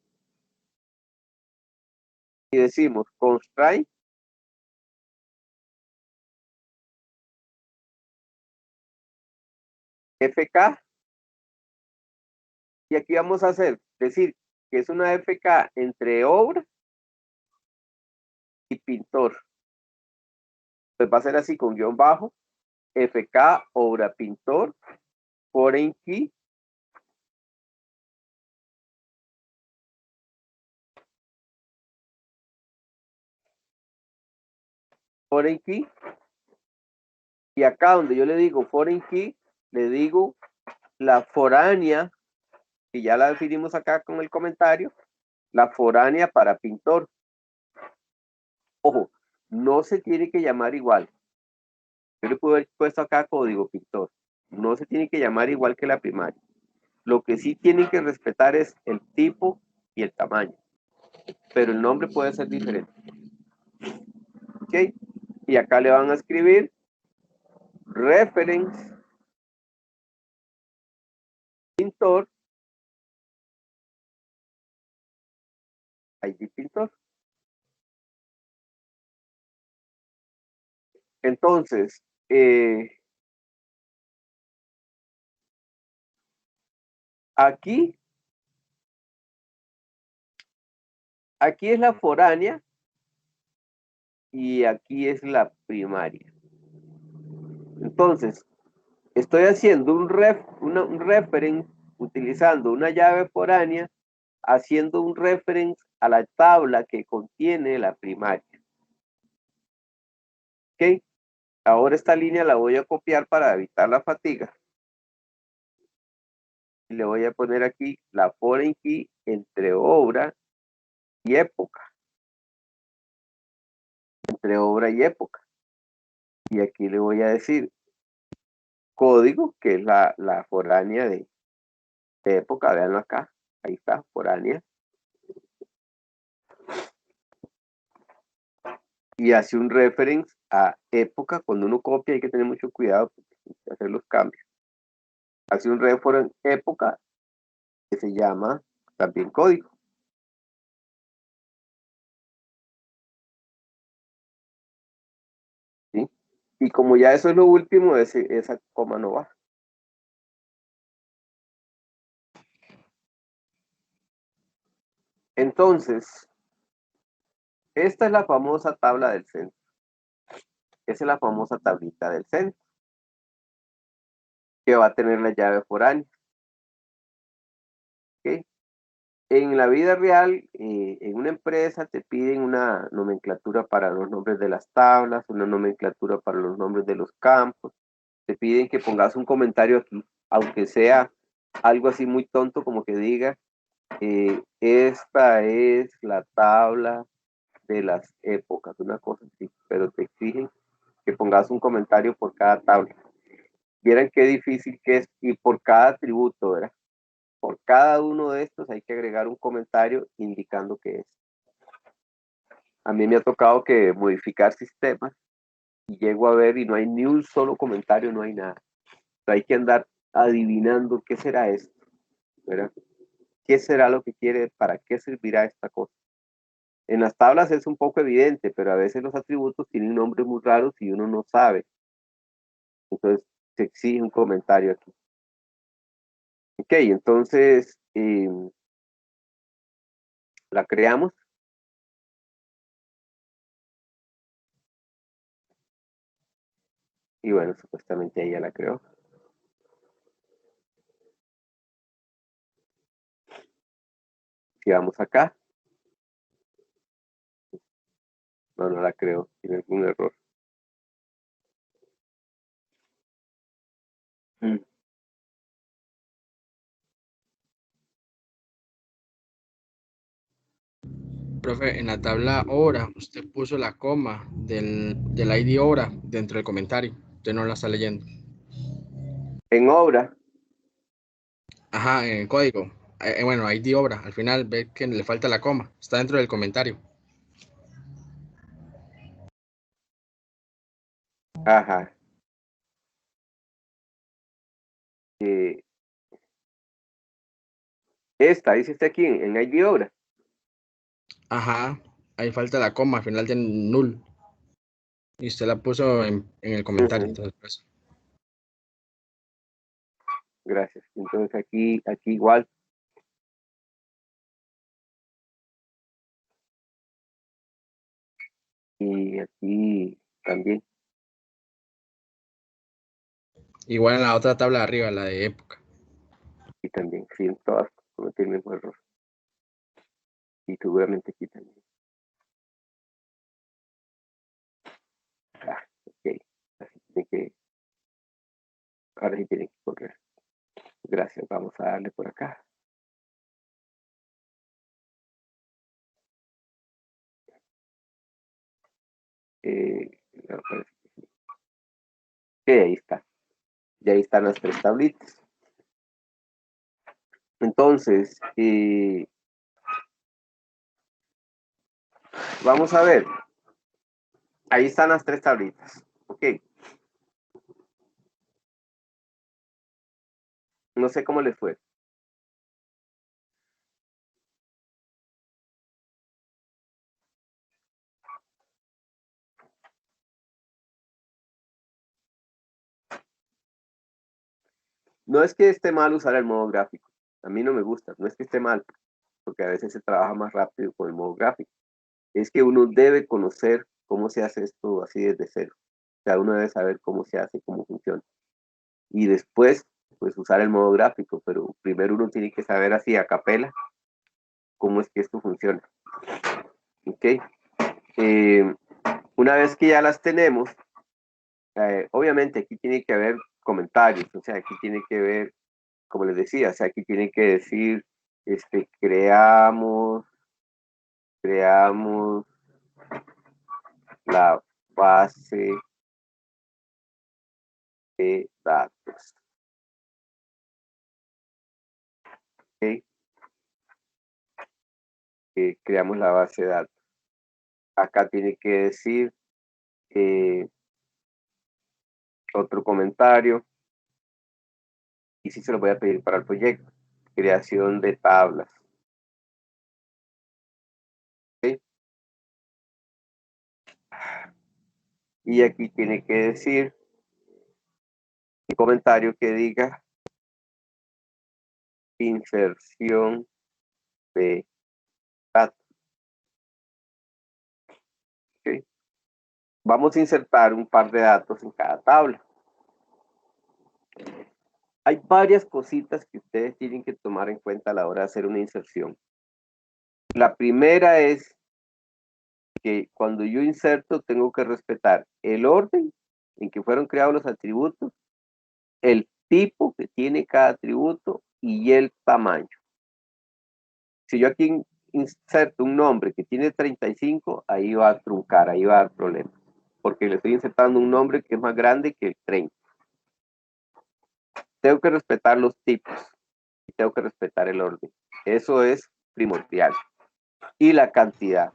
y decimos constraint FK, y aquí vamos a decir que es una FK entre obra y pintor. Pues va a ser así con guión bajo, FK, obra, pintor, foreign key, foreign key, y acá donde yo le digo foreign key, le digo la foránea, que ya la definimos acá con el comentario, la foránea para pintor. Ojo, no se tiene que llamar igual. Yo le puedo haber puesto acá código pintor. No se tiene que llamar igual que la primaria. Lo que sí tienen que respetar es el tipo y el tamaño. Pero el nombre puede ser diferente. ¿Ok? Y acá le van a escribir reference pintor, ID pintor. Entonces, aquí es la foránea y aquí es la primaria. Entonces, estoy haciendo un reference utilizando una llave foránea, haciendo un reference a la tabla que contiene la primaria. ¿Ok? Ahora esta línea la voy a copiar para evitar la fatiga. Y le voy a poner aquí la foreign key entre obra y época. Entre obra y época. Y aquí le voy a decir código, que es la foránea de época. Veanlo acá. Ahí está, foránea. Y hace un reference a época. Cuando uno copia hay que tener mucho cuidado de hacer los cambios. Hace un reference época que se llama también código. ¿Sí? Y como ya eso es lo último, esa coma no va. Entonces, esta es la famosa tabla del centro. Esa es la famosa tablita del centro, que va a tener la llave foránea. ¿Okay? En la vida real, en una empresa te piden una nomenclatura para los nombres de las tablas, una nomenclatura para los nombres de los campos. Te piden que pongas un comentario aquí, aunque sea algo así muy tonto como que diga, esta es la tabla de las épocas, una cosa así, pero te exigen que pongas un comentario por cada tabla. Vieran qué difícil que es, y por cada atributo, ¿verdad? Por cada uno de estos hay que agregar un comentario indicando qué es. A mí me ha tocado que modificar sistemas y llego a ver y no hay ni un solo comentario, no hay nada. Entonces hay que andar adivinando qué será esto, ¿verdad? ¿Qué será lo que quiere? ¿Para qué servirá esta cosa? En las tablas es un poco evidente, pero a veces los atributos tienen nombres muy raros y uno no sabe. Entonces se exige un comentario aquí. Ok, entonces la creamos. Y bueno, supuestamente ella la creó. Si vamos acá. No, no la creo. Tiene algún error. Profe, en la tabla hora, usted puso la coma del ID hora dentro del comentario. Usted no la está leyendo. En obra. Ajá, en el código. Bueno, ID obra. Al final ve que le falta la coma. Está dentro del comentario. Ajá. Esta, dice usted aquí en ID obra. Ajá, ahí falta la coma, al final de null. Y usted la puso en el comentario, Ujú. entonces pues. Gracias. Entonces aquí igual. Y aquí también. Igual en la otra tabla de arriba, la de época. Y también. Sí, en todas cometí el mismo error. Y seguramente aquí también. Ok. Así tiene que, ahora sí tiene que correr. Gracias. Vamos a darle por acá. No, parece que sí. Ok, ahí está. Y ahí están las 3 tablitas. Entonces, vamos a ver. Ahí están las 3 tablitas. Ok. No sé cómo les fue. No es que esté mal usar el modo gráfico. A mí no me gusta. No es que esté mal, porque a veces se trabaja más rápido con el modo gráfico. Es que uno debe conocer cómo se hace esto así desde cero. O sea, uno debe saber cómo se hace, cómo funciona. Y después, pues usar el modo gráfico, pero primero uno tiene que saber así a capela cómo es que esto funciona. ¿Ok? Una vez que ya las tenemos, obviamente aquí tiene que haber comentarios, o sea, aquí tiene que ver, como les decía, o sea, aquí tiene que decir, creamos la base de datos. ¿Ok? Creamos la base de datos. Acá tiene que decir otro comentario. Y sí se lo voy a pedir para el proyecto. Creación de tablas. ¿Ok? Y aquí tiene que decir un comentario que diga inserción de datos. ¿Ok? Vamos a insertar un par de datos en cada tabla. Hay varias cositas que ustedes tienen que tomar en cuenta a la hora de hacer una inserción. La primera es que cuando yo inserto tengo que respetar el orden en que fueron creados los atributos, el tipo que tiene cada atributo y el tamaño. Si yo aquí inserto un nombre que tiene 35, ahí va a truncar, ahí va a dar problemas, porque le estoy insertando un nombre que es más grande que el 30. Tengo que respetar los tipos y tengo que respetar el orden. Eso es primordial. Y la cantidad.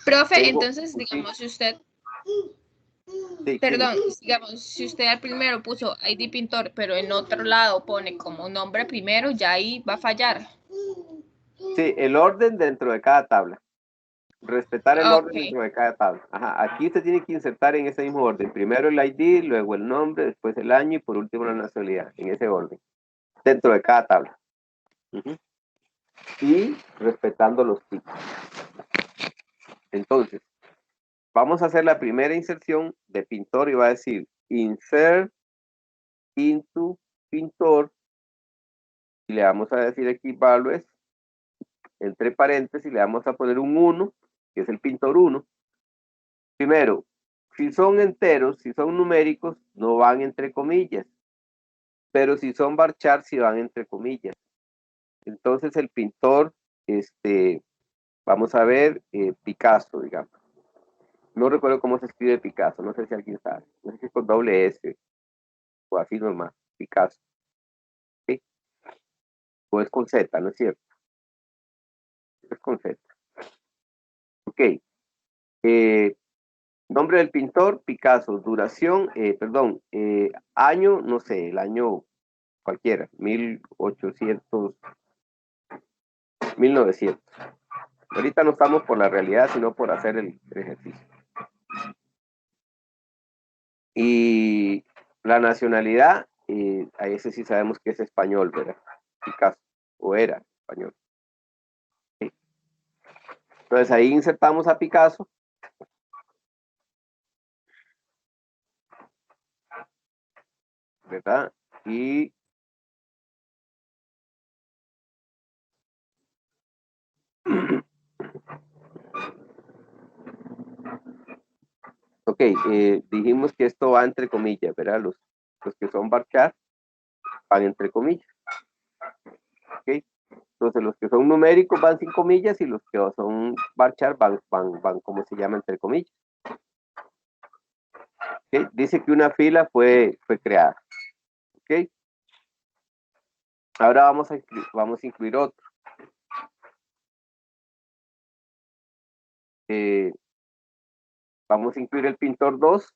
Profe, entonces, digamos, si usted, Sí, perdón, digamos, si usted al primero puso ID Pintor, pero en otro lado pone como nombre primero, ya ahí va a fallar. sí, el orden dentro de cada tabla. Respetar el orden Ok. dentro de cada tabla. Ajá, aquí usted tiene que insertar en ese mismo orden. Primero el ID, luego el nombre, después el año y por último la nacionalidad. En ese orden. Dentro de cada tabla. Y respetando los tipos. Entonces, vamos a hacer la primera inserción de pintor y va a decir insert into pintor. Y le vamos a decir aquí values, entre paréntesis, le vamos a poner un 1, que es el pintor 1. Primero, si son enteros, si son numéricos, no van entre comillas. Pero si son varchar, sí van entre comillas. Entonces el pintor, vamos a ver, Picasso, digamos. No recuerdo cómo se escribe Picasso, no sé si alguien sabe. No sé si es con doble S o así nomás, Picasso. ¿Sí? O es con Z, ¿no es cierto? Es con Z. Ok. Nombre del pintor, Picasso. Duración, año, no sé, el año cualquiera, 1800, 1900. Ahorita no estamos por la realidad, sino por hacer el ejercicio. Y la nacionalidad, a ese sí sabemos que es español, ¿verdad? Picasso, o era español. ¿Sí? Entonces ahí insertamos a Picasso. ¿Verdad? Y ok, dijimos que esto va entre comillas, ¿verdad? Los que son varchar van entre comillas. Ok, entonces los que son numéricos van sin comillas y los que son varchar van ¿cómo se llama? Entre comillas. Okay, dice que una fila fue creada. Ok, ahora vamos a incluir otro. Vamos a incluir el pintor 2.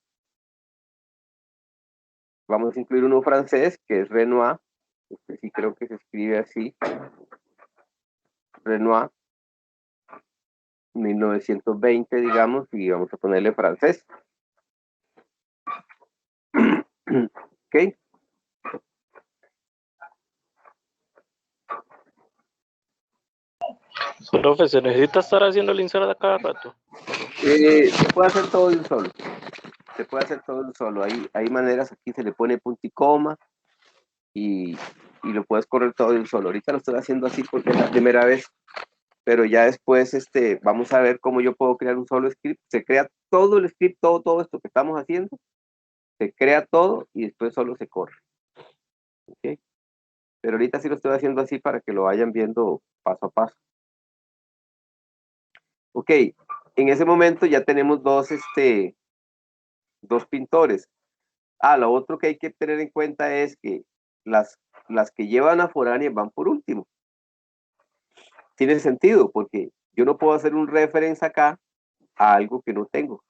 Vamos a incluir uno francés, que es Renoir. Este sí creo que se escribe así. Renoir. 1920, digamos, y vamos a ponerle francés. Ok. Profe, ¿se necesita estar haciendo el insert a cada rato? Se puede hacer todo de un solo. Se puede hacer todo de un solo. Hay maneras, aquí se le pone punto y coma y lo puedes correr todo de un solo. Ahorita lo estoy haciendo así porque es la primera vez, pero ya después vamos a ver cómo yo puedo crear un solo script. Se crea todo el script, todo esto que estamos haciendo, se crea todo y después solo se corre. ¿Okay? Pero ahorita sí lo estoy haciendo así para que lo vayan viendo paso a paso. Ok, en ese momento ya tenemos dos pintores. Lo otro que hay que tener en cuenta es que las que llevan a foráneas van por último. Tiene sentido, porque yo no puedo hacer un reference acá a algo que no tengo.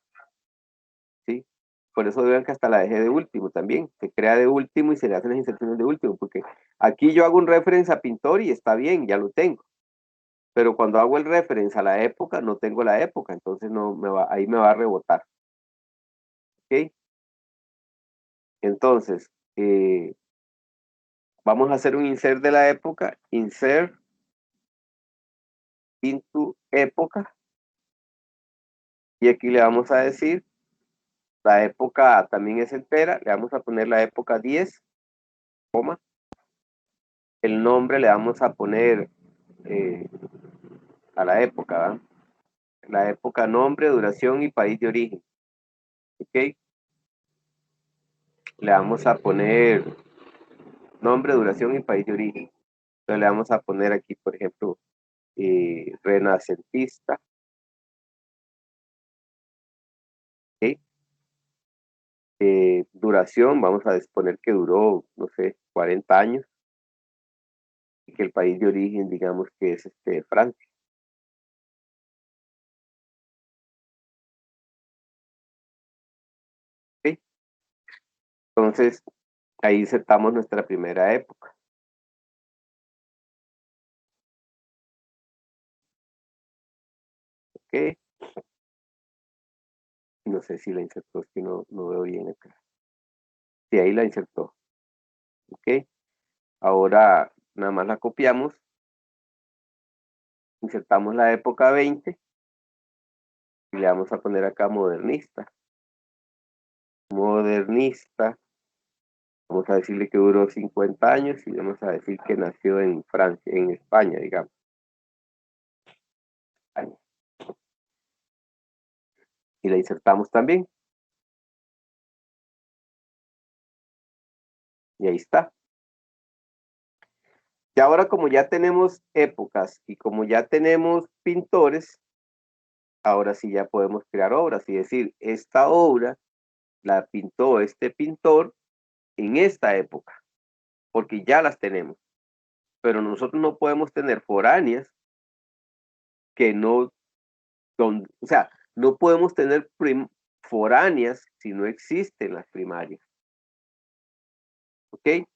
¿Sí? Por eso vean que hasta la dejé de último también. Se crea de último y se le hacen las inserciones de último, porque aquí yo hago un reference a pintor y está bien, ya lo tengo. Pero cuando hago el reference a la época, no tengo la época, entonces ahí me va a rebotar. ¿Ok? Entonces, vamos a hacer un insert de la época, insert into época, y aquí le vamos a decir, la época también es entera, le vamos a poner la época 10, coma, el nombre le vamos a poner a la época, ¿verdad? La época, nombre, duración y país de origen. ¿Ok? Le vamos a poner nombre, duración y país de origen. Entonces le vamos a poner aquí, por ejemplo, renacentista. ¿Ok? Duración, vamos a exponer que duró, no sé, 40 años. Y que el país de origen, digamos que es Francia. ¿Ok? Entonces, ahí insertamos nuestra primera época. ¿Ok? No sé si la insertó, es que no veo bien acá. Sí, ahí la insertó. ¿Ok? Ahora nada más la copiamos. Insertamos la época 20 y le vamos a poner acá modernista. Modernista. Vamos a decirle que duró 50 años y vamos a decir que nació en Francia, en España, digamos. Y la insertamos también. Y ahí está. Y ahora como ya tenemos épocas y como ya tenemos pintores, ahora sí ya podemos crear obras y decir, esta obra la pintó este pintor en esta época, porque ya las tenemos. Pero nosotros no podemos tener foráneas que no son, o sea, no podemos tener foráneas si no existen las primarias. ¿Ok?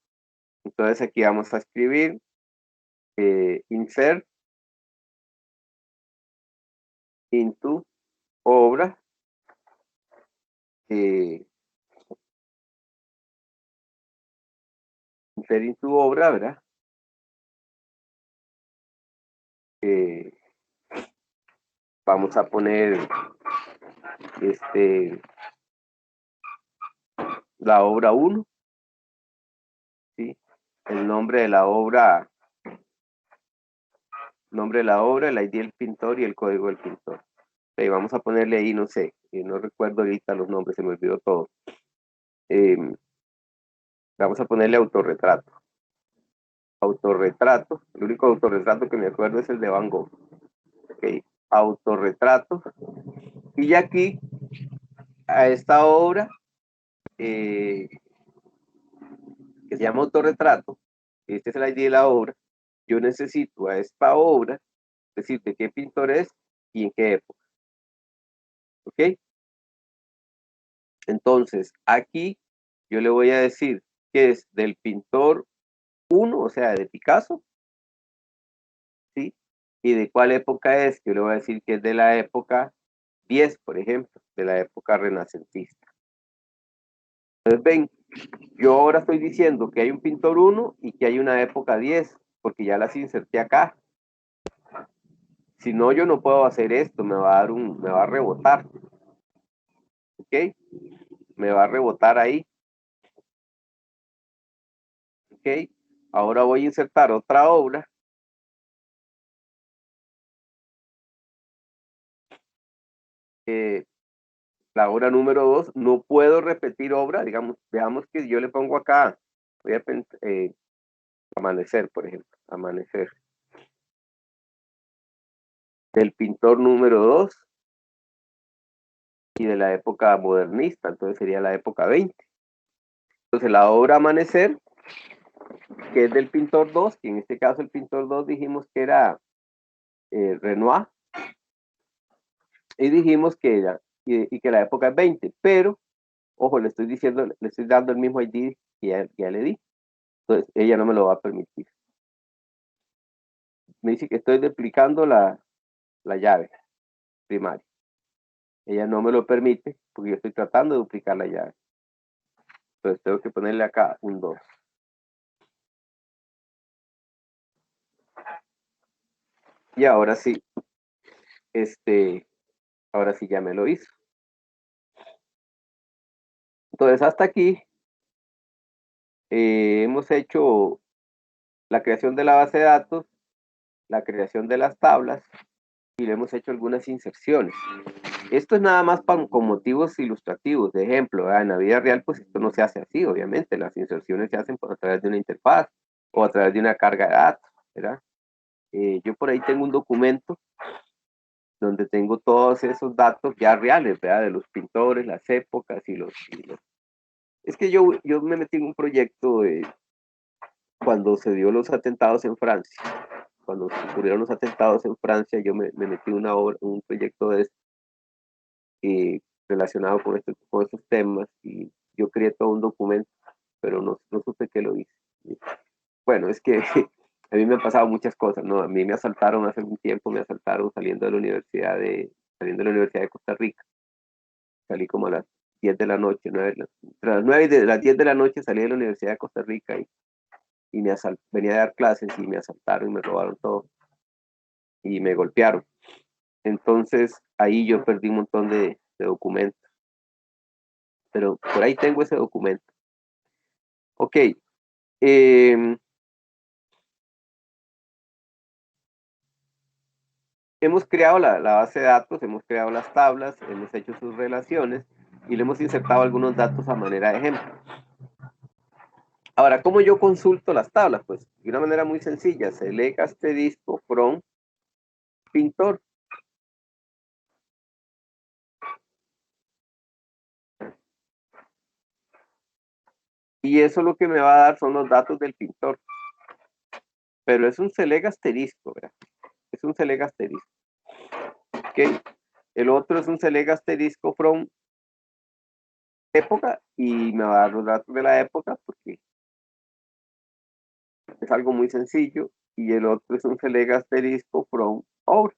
Entonces aquí vamos a escribir insert into obra, insert into obra, ¿verdad? Vamos a poner la obra 1, ¿sí? El nombre de la obra, el ID del pintor y el código del pintor. Okay, vamos a ponerle ahí, no sé, no recuerdo ahorita los nombres, se me olvidó todo. Vamos a ponerle autorretrato. Autorretrato, el único autorretrato que me acuerdo es el de Van Gogh. Ok, autorretrato. Y aquí, a esta obra, que se llama autorretrato, este es el ID de la obra, yo necesito a esta obra decir de qué pintor es y en qué época. ¿Ok? Entonces, aquí yo le voy a decir que es del pintor 1, o sea, de Picasso, ¿sí? Y de cuál época es, yo le voy a decir que es de la época 10, por ejemplo, de la época renacentista. Entonces, ven, yo ahora estoy diciendo que hay un pintor 1 y que hay una época 10, porque ya las inserté acá. Si no, yo no puedo hacer esto, me va a rebotar. ¿Ok? Me va a rebotar ahí. ¿Ok? Ahora voy a insertar otra obra. La obra número 2, no puedo repetir obra, digamos, veamos que yo le pongo acá, voy a amanecer, por ejemplo, amanecer. Del pintor número 2 y de la época modernista, entonces sería la época 20. Entonces la obra Amanecer, que es del pintor 2, que en este caso el pintor 2 dijimos que era Renoir, y dijimos que era, y que la época es 20, pero, ojo, le estoy dando el mismo ID que ya le di, entonces ella no me lo va a permitir. Me dice que estoy duplicando la llave primaria. Ella no me lo permite porque yo estoy tratando de duplicar la llave. Entonces tengo que ponerle acá un 2. Y ahora sí, ahora sí ya me lo hizo. Entonces hasta aquí hemos hecho la creación de la base de datos, la creación de las tablas y le hemos hecho algunas inserciones. Esto es nada más con motivos ilustrativos. De ejemplo, ¿verdad? En la vida real, pues esto no se hace así, obviamente. Las inserciones se hacen pues, a través de una interfaz o a través de una carga de datos, ¿verdad? Yo por ahí tengo un documento donde tengo todos esos datos ya reales, ¿verdad? De los pintores, las épocas y los... Es que yo me metí en un proyecto cuando se dio los atentados en Francia. Cuando ocurrieron los atentados en Francia, yo me metí en un proyecto relacionado con estos temas y yo creé todo un documento, pero no supe que lo hice. Bueno, es que a mí me han pasado muchas cosas, ¿no? A mí me asaltaron hace un tiempo, me asaltaron saliendo de la Universidad de Costa Rica. Salí como a las 10 de la noche, entre las 9 y las 10 de la noche salí de la Universidad de Costa Rica y venía a dar clases y me asaltaron y me robaron todo y me golpearon. Entonces ahí yo perdí un montón de documentos. Pero por ahí tengo ese documento. Ok. Hemos creado la base de datos, hemos creado las tablas, hemos hecho sus relaciones y le hemos insertado algunos datos a manera de ejemplo. Ahora, ¿cómo yo consulto las tablas? Pues de una manera muy sencilla, select asterisco from pintor. Y eso lo que me va a dar son los datos del pintor. Pero es un select asterisco, ¿verdad? Es un select asterisco. ¿Ok? El otro es un select asterisco from época y me va a dar los datos de la época porque es algo muy sencillo. Y el otro es un select asterisco from obra.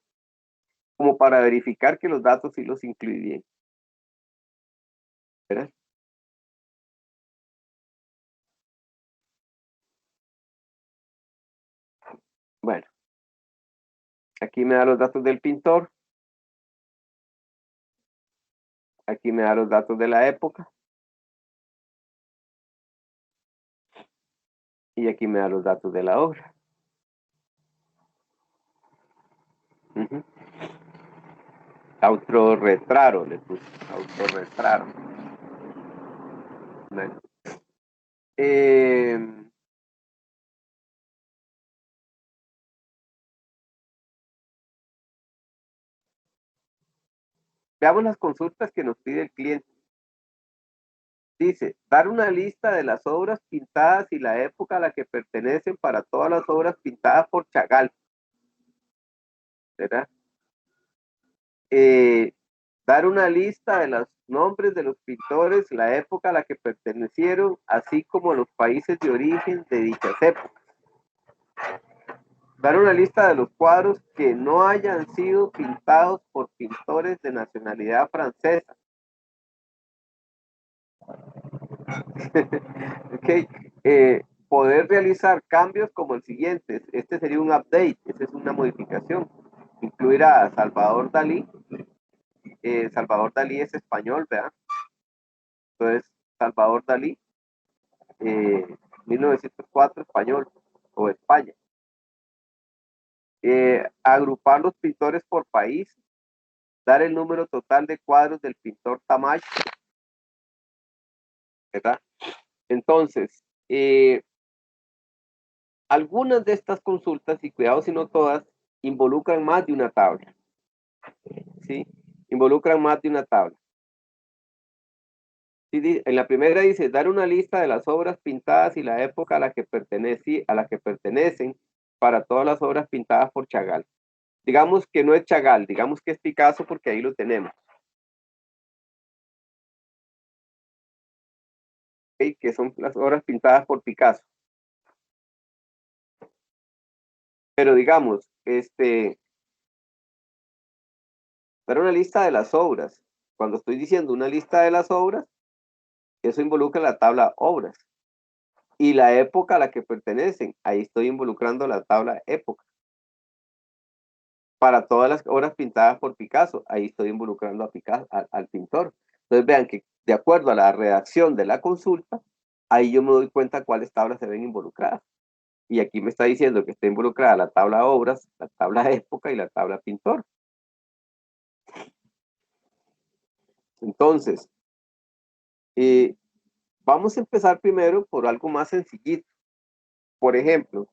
como para verificar que los datos sí los incluí bien. ¿Verdad? Bueno, aquí me da los datos del pintor. Aquí me da los datos de la época. Y aquí me da los datos de la obra. Uh-huh. Autorretrato, le puse. Autorretrato. Bueno. Veamos las consultas que nos pide el cliente. Dice, dar una lista de las obras pintadas y la época a la que pertenecen para todas las obras pintadas por Chagall. ¿Verdad? Dar una lista de los nombres de los pintores, la época a la que pertenecieron, así como los países de origen de dichas épocas. Dar una lista de los cuadros que no hayan sido pintados por pintores de nacionalidad francesa. Okay. Poder realizar cambios como el siguiente. Este sería un update, esta es una modificación. Incluir a Salvador Dalí. Salvador Dalí es español, ¿verdad? Entonces, Salvador Dalí, 1904, español, o España. Agrupar los pintores por país. Dar el número total de cuadros del pintor Tamayo. ¿Verdad? Entonces, algunas de estas consultas, y cuidado si no todas, involucran más de una tabla. ¿Sí? Involucran más de una tabla. ¿Sí? En la primera dice, dar una lista de las obras pintadas y la época a la que pertenecen para todas las obras pintadas por Chagall. Digamos que no es Chagall, digamos que es Picasso porque ahí lo tenemos. ¿Okay? Que son las obras pintadas por Picasso. Pero digamos, dar una lista de las obras. Cuando estoy diciendo una lista de las obras, eso involucra la tabla obras. Y la época a la que pertenecen, ahí estoy involucrando la tabla época. Para todas las obras pintadas por Picasso, ahí estoy involucrando a Picasso, al pintor. Entonces vean que de acuerdo a la redacción de la consulta, ahí yo me doy cuenta cuáles tablas se ven involucradas. Y aquí me está diciendo que está involucrada la tabla obras, la tabla época y la tabla pintor. Entonces, vamos a empezar primero por algo más sencillito. Por ejemplo,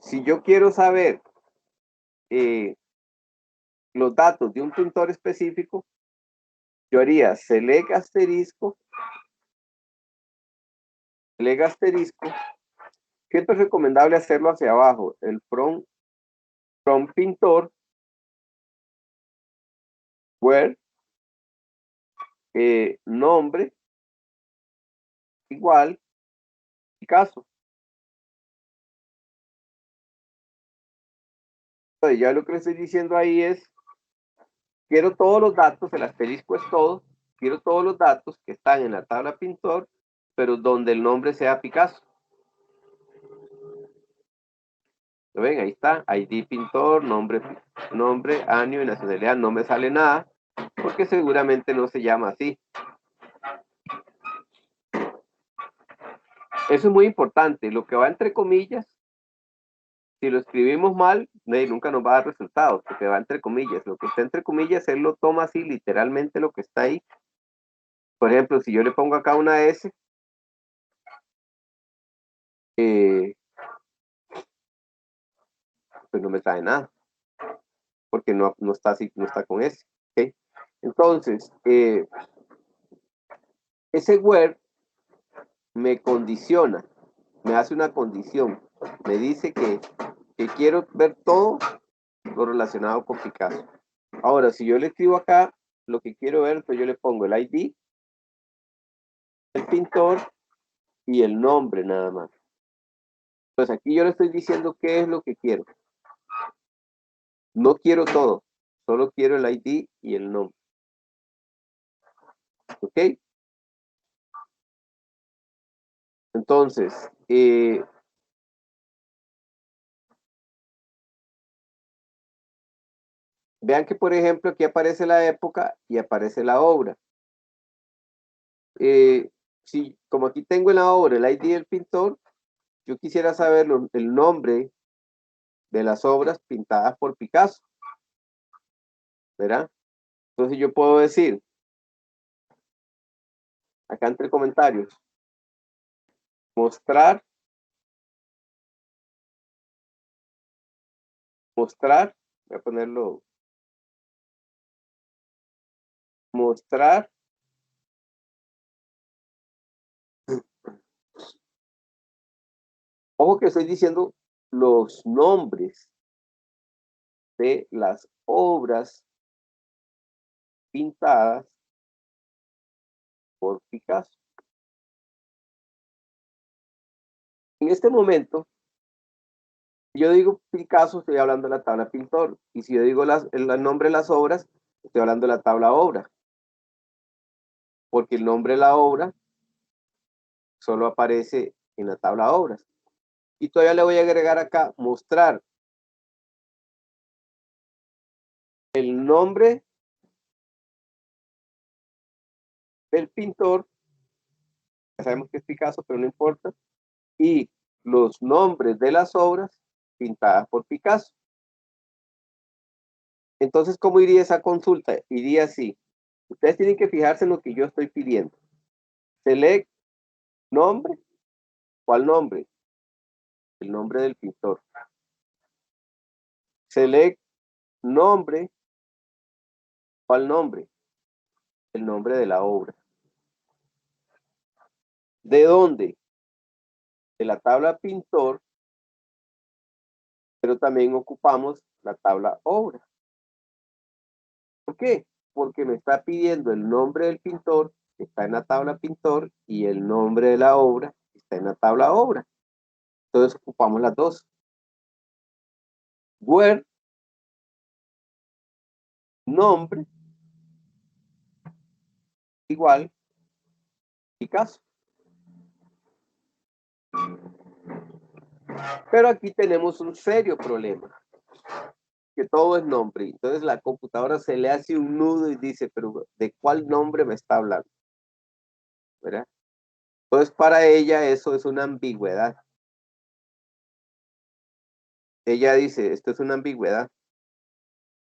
si yo quiero saber los datos de un pintor específico, yo haría select asterisco, siempre es recomendable hacerlo hacia abajo, el from pintor, where, nombre, igual, Picasso. Entonces ya lo que le estoy diciendo ahí es, quiero todos los datos, el asterisco es todo, quiero todos los datos que están en la tabla pintor, pero donde el nombre sea Picasso. ¿Lo ven? Ahí está, ID pintor, nombre, año y nacionalidad, no me sale nada, porque seguramente no se llama así. Eso es muy importante, lo que va entre comillas, si lo escribimos mal, nunca nos va a dar resultados, porque va entre comillas. Lo que está entre comillas, él lo toma así, literalmente lo que está ahí. Por ejemplo, si yo le pongo acá una S, pues no me sale nada, porque no está así, no está con S. ¿Okay? Entonces, ese where me condiciona, me hace una condición, me dice que quiero ver todo lo relacionado con Picasso. Ahora, si yo le escribo acá lo que quiero ver, pues yo le pongo el ID, el pintor y el nombre nada más. Pues aquí yo le estoy diciendo qué es lo que quiero. No quiero todo, Solo quiero el ID y el nombre. ¿Ok? Entonces, vean que, por ejemplo, aquí aparece la época y aparece la obra. Si, como aquí tengo en la obra el ID del pintor, yo quisiera saber el nombre de las obras pintadas por Picasso. ¿Verdad? Entonces yo puedo decir, acá entre comentarios, mostrar, voy a ponerlo, mostrar ojo que estoy diciendo los nombres de las obras pintadas por Picasso. En este momento, si yo digo Picasso, estoy hablando de la tabla pintor. Y si yo digo el nombre de las obras, estoy hablando de la tabla obra. Porque el nombre de la obra solo aparece en la tabla obras. Y todavía le voy a agregar acá, mostrar el nombre del pintor. Ya sabemos que es Picasso, pero no importa. Y los nombres de las obras pintadas por Picasso. Entonces, ¿cómo iría esa consulta? Iría así. Ustedes tienen que fijarse en lo que yo estoy pidiendo. Select nombre. ¿Cuál nombre? El nombre del pintor. Select nombre. ¿Cuál nombre? El nombre de la obra. ¿De dónde? De la tabla pintor, pero también ocupamos la tabla obra. ¿Por qué? Porque me está pidiendo el nombre del pintor, que está en la tabla pintor, y el nombre de la obra, que está en la tabla obra. Entonces ocupamos las dos. Where, nombre, igual, Picasso. Pero aquí tenemos un serio problema, que todo es nombre. Entonces la computadora se le hace un nudo y dice, pero ¿de cuál nombre me está hablando? ¿Verdad? Entonces para ella eso es una ambigüedad. Ella dice, esto es una ambigüedad.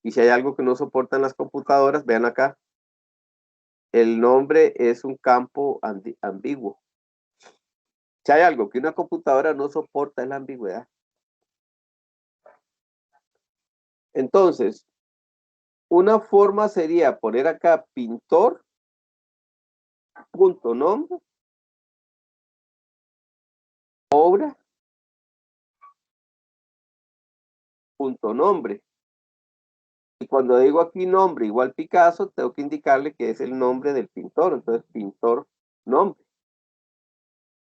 Y si hay algo que no soportan las computadoras, vean acá, el nombre es un campo ambiguo. Si hay algo que una computadora no soporta es la ambigüedad. Entonces, una forma sería poner acá pintor, punto nombre, obra, punto nombre. Y cuando digo aquí nombre igual Picasso, tengo que indicarle que es el nombre del pintor. Entonces, pintor, nombre.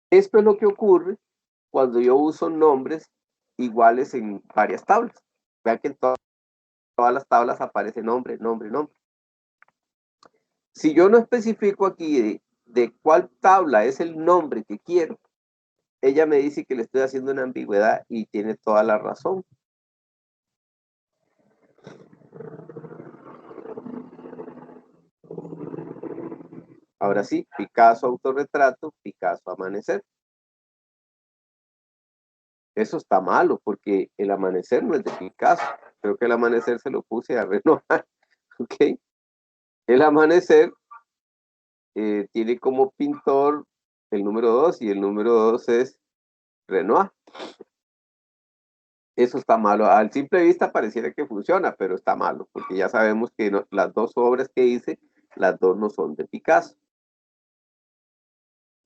Esto es lo que ocurre cuando yo uso nombres iguales en varias tablas. Vean que en todas las tablas aparece nombre, nombre, nombre. Si yo no especifico aquí de cuál tabla es el nombre que quiero, ella me dice que le estoy haciendo una ambigüedad y tiene toda la razón. Ahora sí, Picasso autorretrato, Picasso amanecer. Eso está malo porque el amanecer no es de Picasso. Creo que el amanecer se lo puse a Renoir. ¿Ok? El amanecer tiene como pintor el número 2 y el número 2 es Renoir. Eso está malo. Al simple vista pareciera que funciona, pero está malo, porque ya sabemos que las dos obras que hice, las dos no son de Picasso.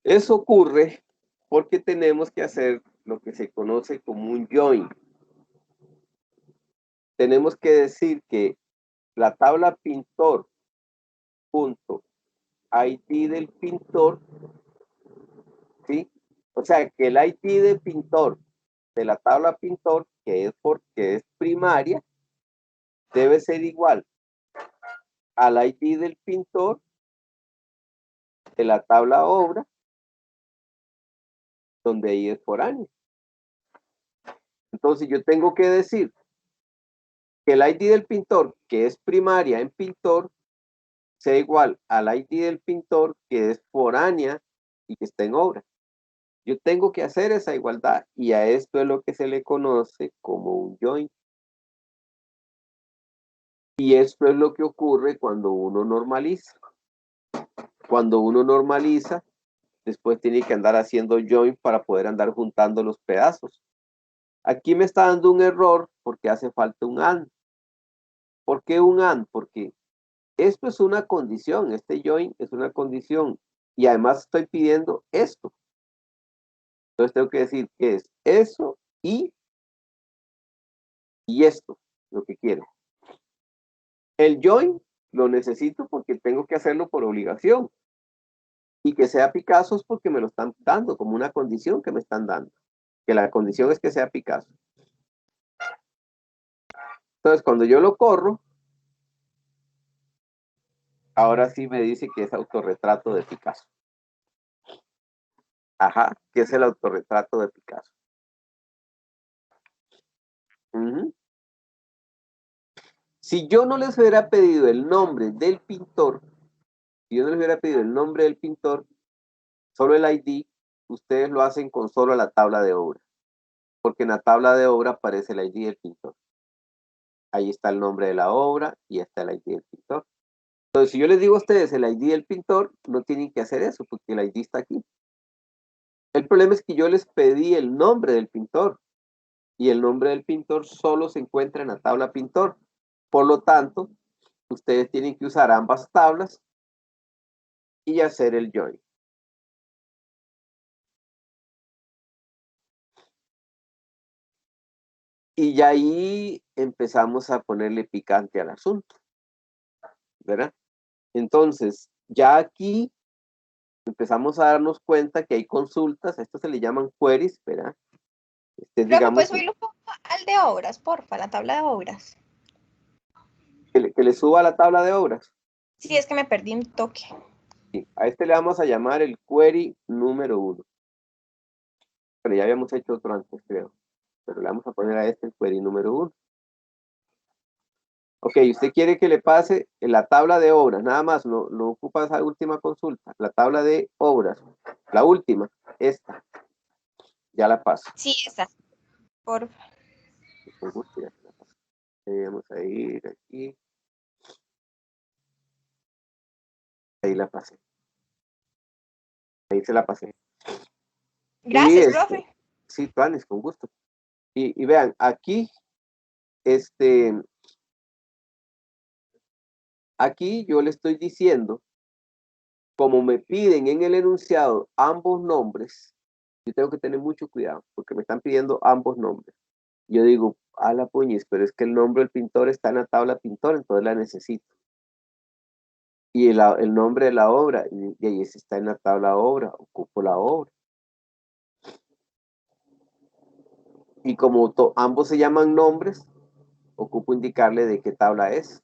Eso ocurre porque tenemos que hacer lo que se conoce como un join. Tenemos que decir que la tabla pintor punto ID del pintor, ¿sí? O sea, que el ID del pintor de la tabla pintor, que es porque es primaria, debe ser igual al ID del pintor de la tabla obra, donde ahí es foráneo. Entonces yo tengo que decir que el ID del pintor, que es primaria en pintor, sea igual al ID del pintor, que es foránea y que está en obra. Yo tengo que hacer esa igualdad, y a esto es lo que se le conoce como un join. Y esto es lo que ocurre cuando uno normaliza. Cuando uno normaliza, después tiene que andar haciendo join para poder andar juntando los pedazos. Aquí me está dando un error porque hace falta un AND. ¿Por qué un AND? Porque esto es una condición, este join es una condición, y además estoy pidiendo esto. Entonces tengo que decir que es eso y esto, lo que quiero. El join lo necesito porque tengo que hacerlo por obligación. Y que sea Picasso es porque me lo están dando, como una condición que me están dando. Que la condición es que sea Picasso. Entonces, cuando yo lo corro, ahora sí me dice que es autorretrato de Picasso. Ajá, que es el autorretrato de Picasso. Si yo no les hubiera pedido el nombre del pintor, solo el ID, ustedes lo hacen con solo la tabla de obra. Porque en la tabla de obra aparece el ID del pintor. Ahí está el nombre de la obra y está el ID del pintor. Entonces, si yo les digo a ustedes el ID del pintor, no tienen que hacer eso porque el ID está aquí. El problema es que yo les pedí el nombre del pintor y el nombre del pintor solo se encuentra en la tabla pintor. Por lo tanto, ustedes tienen que usar ambas tablas y hacer el join. Y ya ahí empezamos a ponerle picante al asunto, ¿verdad? Entonces, ya aquí empezamos a darnos cuenta que hay consultas, esto se le llaman queries, ¿verdad? Profe, pues subirlo un poco al de obras, porfa, la tabla de obras. Que le suba a la tabla de obras. Sí, es que me perdí un toque. Sí, a este le vamos a llamar el query número 1. Pero ya habíamos hecho otro antes, creo. Pero le vamos a poner a este el query número 1. Ok, usted quiere que le pase en la tabla de obras, nada más, no ocupa esa última consulta. La tabla de obras, la última, esta. Ya la paso. Sí, esa. Porfa. Con gusto, ya se la paso. Vamos a ir aquí. Ahí la pasé. Ahí se la pasé. Gracias, profe. Sí, Tuanis, con gusto. Y vean, aquí, aquí yo le estoy diciendo, como me piden en el enunciado ambos nombres, yo tengo que tener mucho cuidado, porque me están pidiendo ambos nombres. Yo digo, a la puñis, pero es que el nombre del pintor está en la tabla pintor, entonces la necesito. Y el nombre de la obra, y ahí está en la tabla obra, ocupo la obra. Y como ambos se llaman nombres, ocupo indicarle de qué tabla es.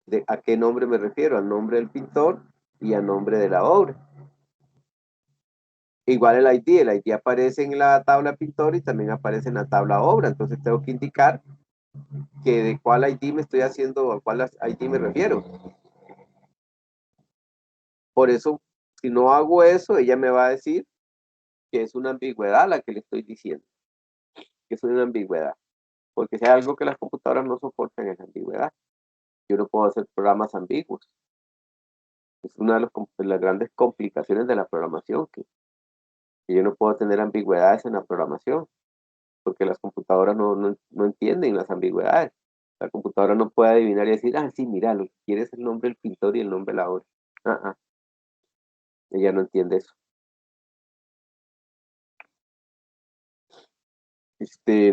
De a qué nombre me refiero, al nombre del pintor y al nombre de la obra. Igual el ID aparece en la tabla pintor y también aparece en la tabla obra, entonces tengo que indicar que de cuál ID me estoy haciendo, a cuál ID me refiero. Por eso, si no hago eso, ella me va a decir que es una ambigüedad la que le estoy diciendo, que es una ambigüedad, porque si hay algo que las computadoras no soportan es la ambigüedad. Yo no puedo hacer programas ambiguos. Es una de las grandes complicaciones de la programación, que yo no puedo tener ambigüedades en la programación, porque las computadoras no entienden las ambigüedades. La computadora no puede adivinar y decir, sí, mira, lo que quiere es el nombre del pintor y el nombre de la obra. Ella no entiende eso.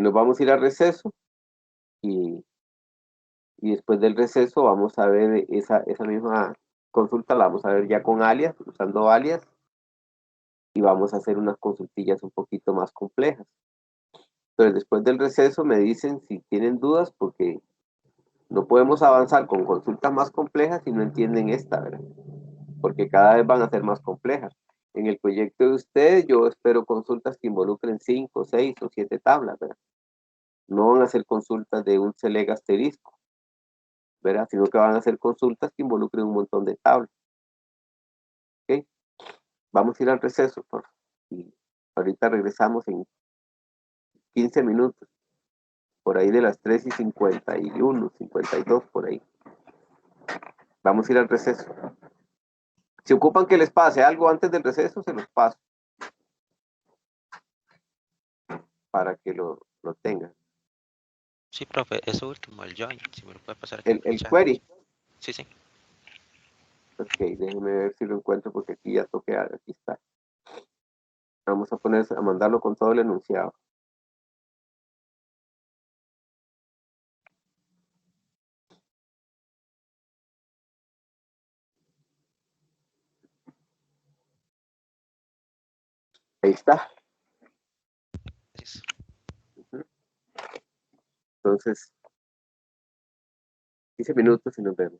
Nos vamos a ir a receso y después del receso vamos a ver esa misma consulta, la vamos a ver ya con alias, usando alias, y vamos a hacer unas consultillas un poquito más complejas. Entonces, después del receso me dicen si tienen dudas, porque No podemos avanzar con consultas más complejas si no entienden esta, ¿verdad? Porque cada vez van a ser más complejas. En el proyecto de ustedes, yo espero consultas que involucren 5, 6 o 7 tablas, ¿verdad? No van a ser consultas de un select asterisco, ¿verdad? Sino que van a ser consultas que involucren un montón de tablas. ¿Ok? Vamos a ir al receso, por favor. Y ahorita regresamos en 15 minutos. Por ahí de las 3:51, 52, por ahí. Vamos a ir al receso. Si ocupan que les pase algo antes del receso, se los paso. Para que lo tengan. Sí, profe, eso último, el join, si me lo puede pasar aquí en El chat. query. Sí, sí. Ok, déjenme ver si lo encuentro porque aquí ya toqué, aquí está. Vamos a mandarlo con todo el enunciado. Ahí está. Gracias. Entonces, 15 minutos y nos vemos.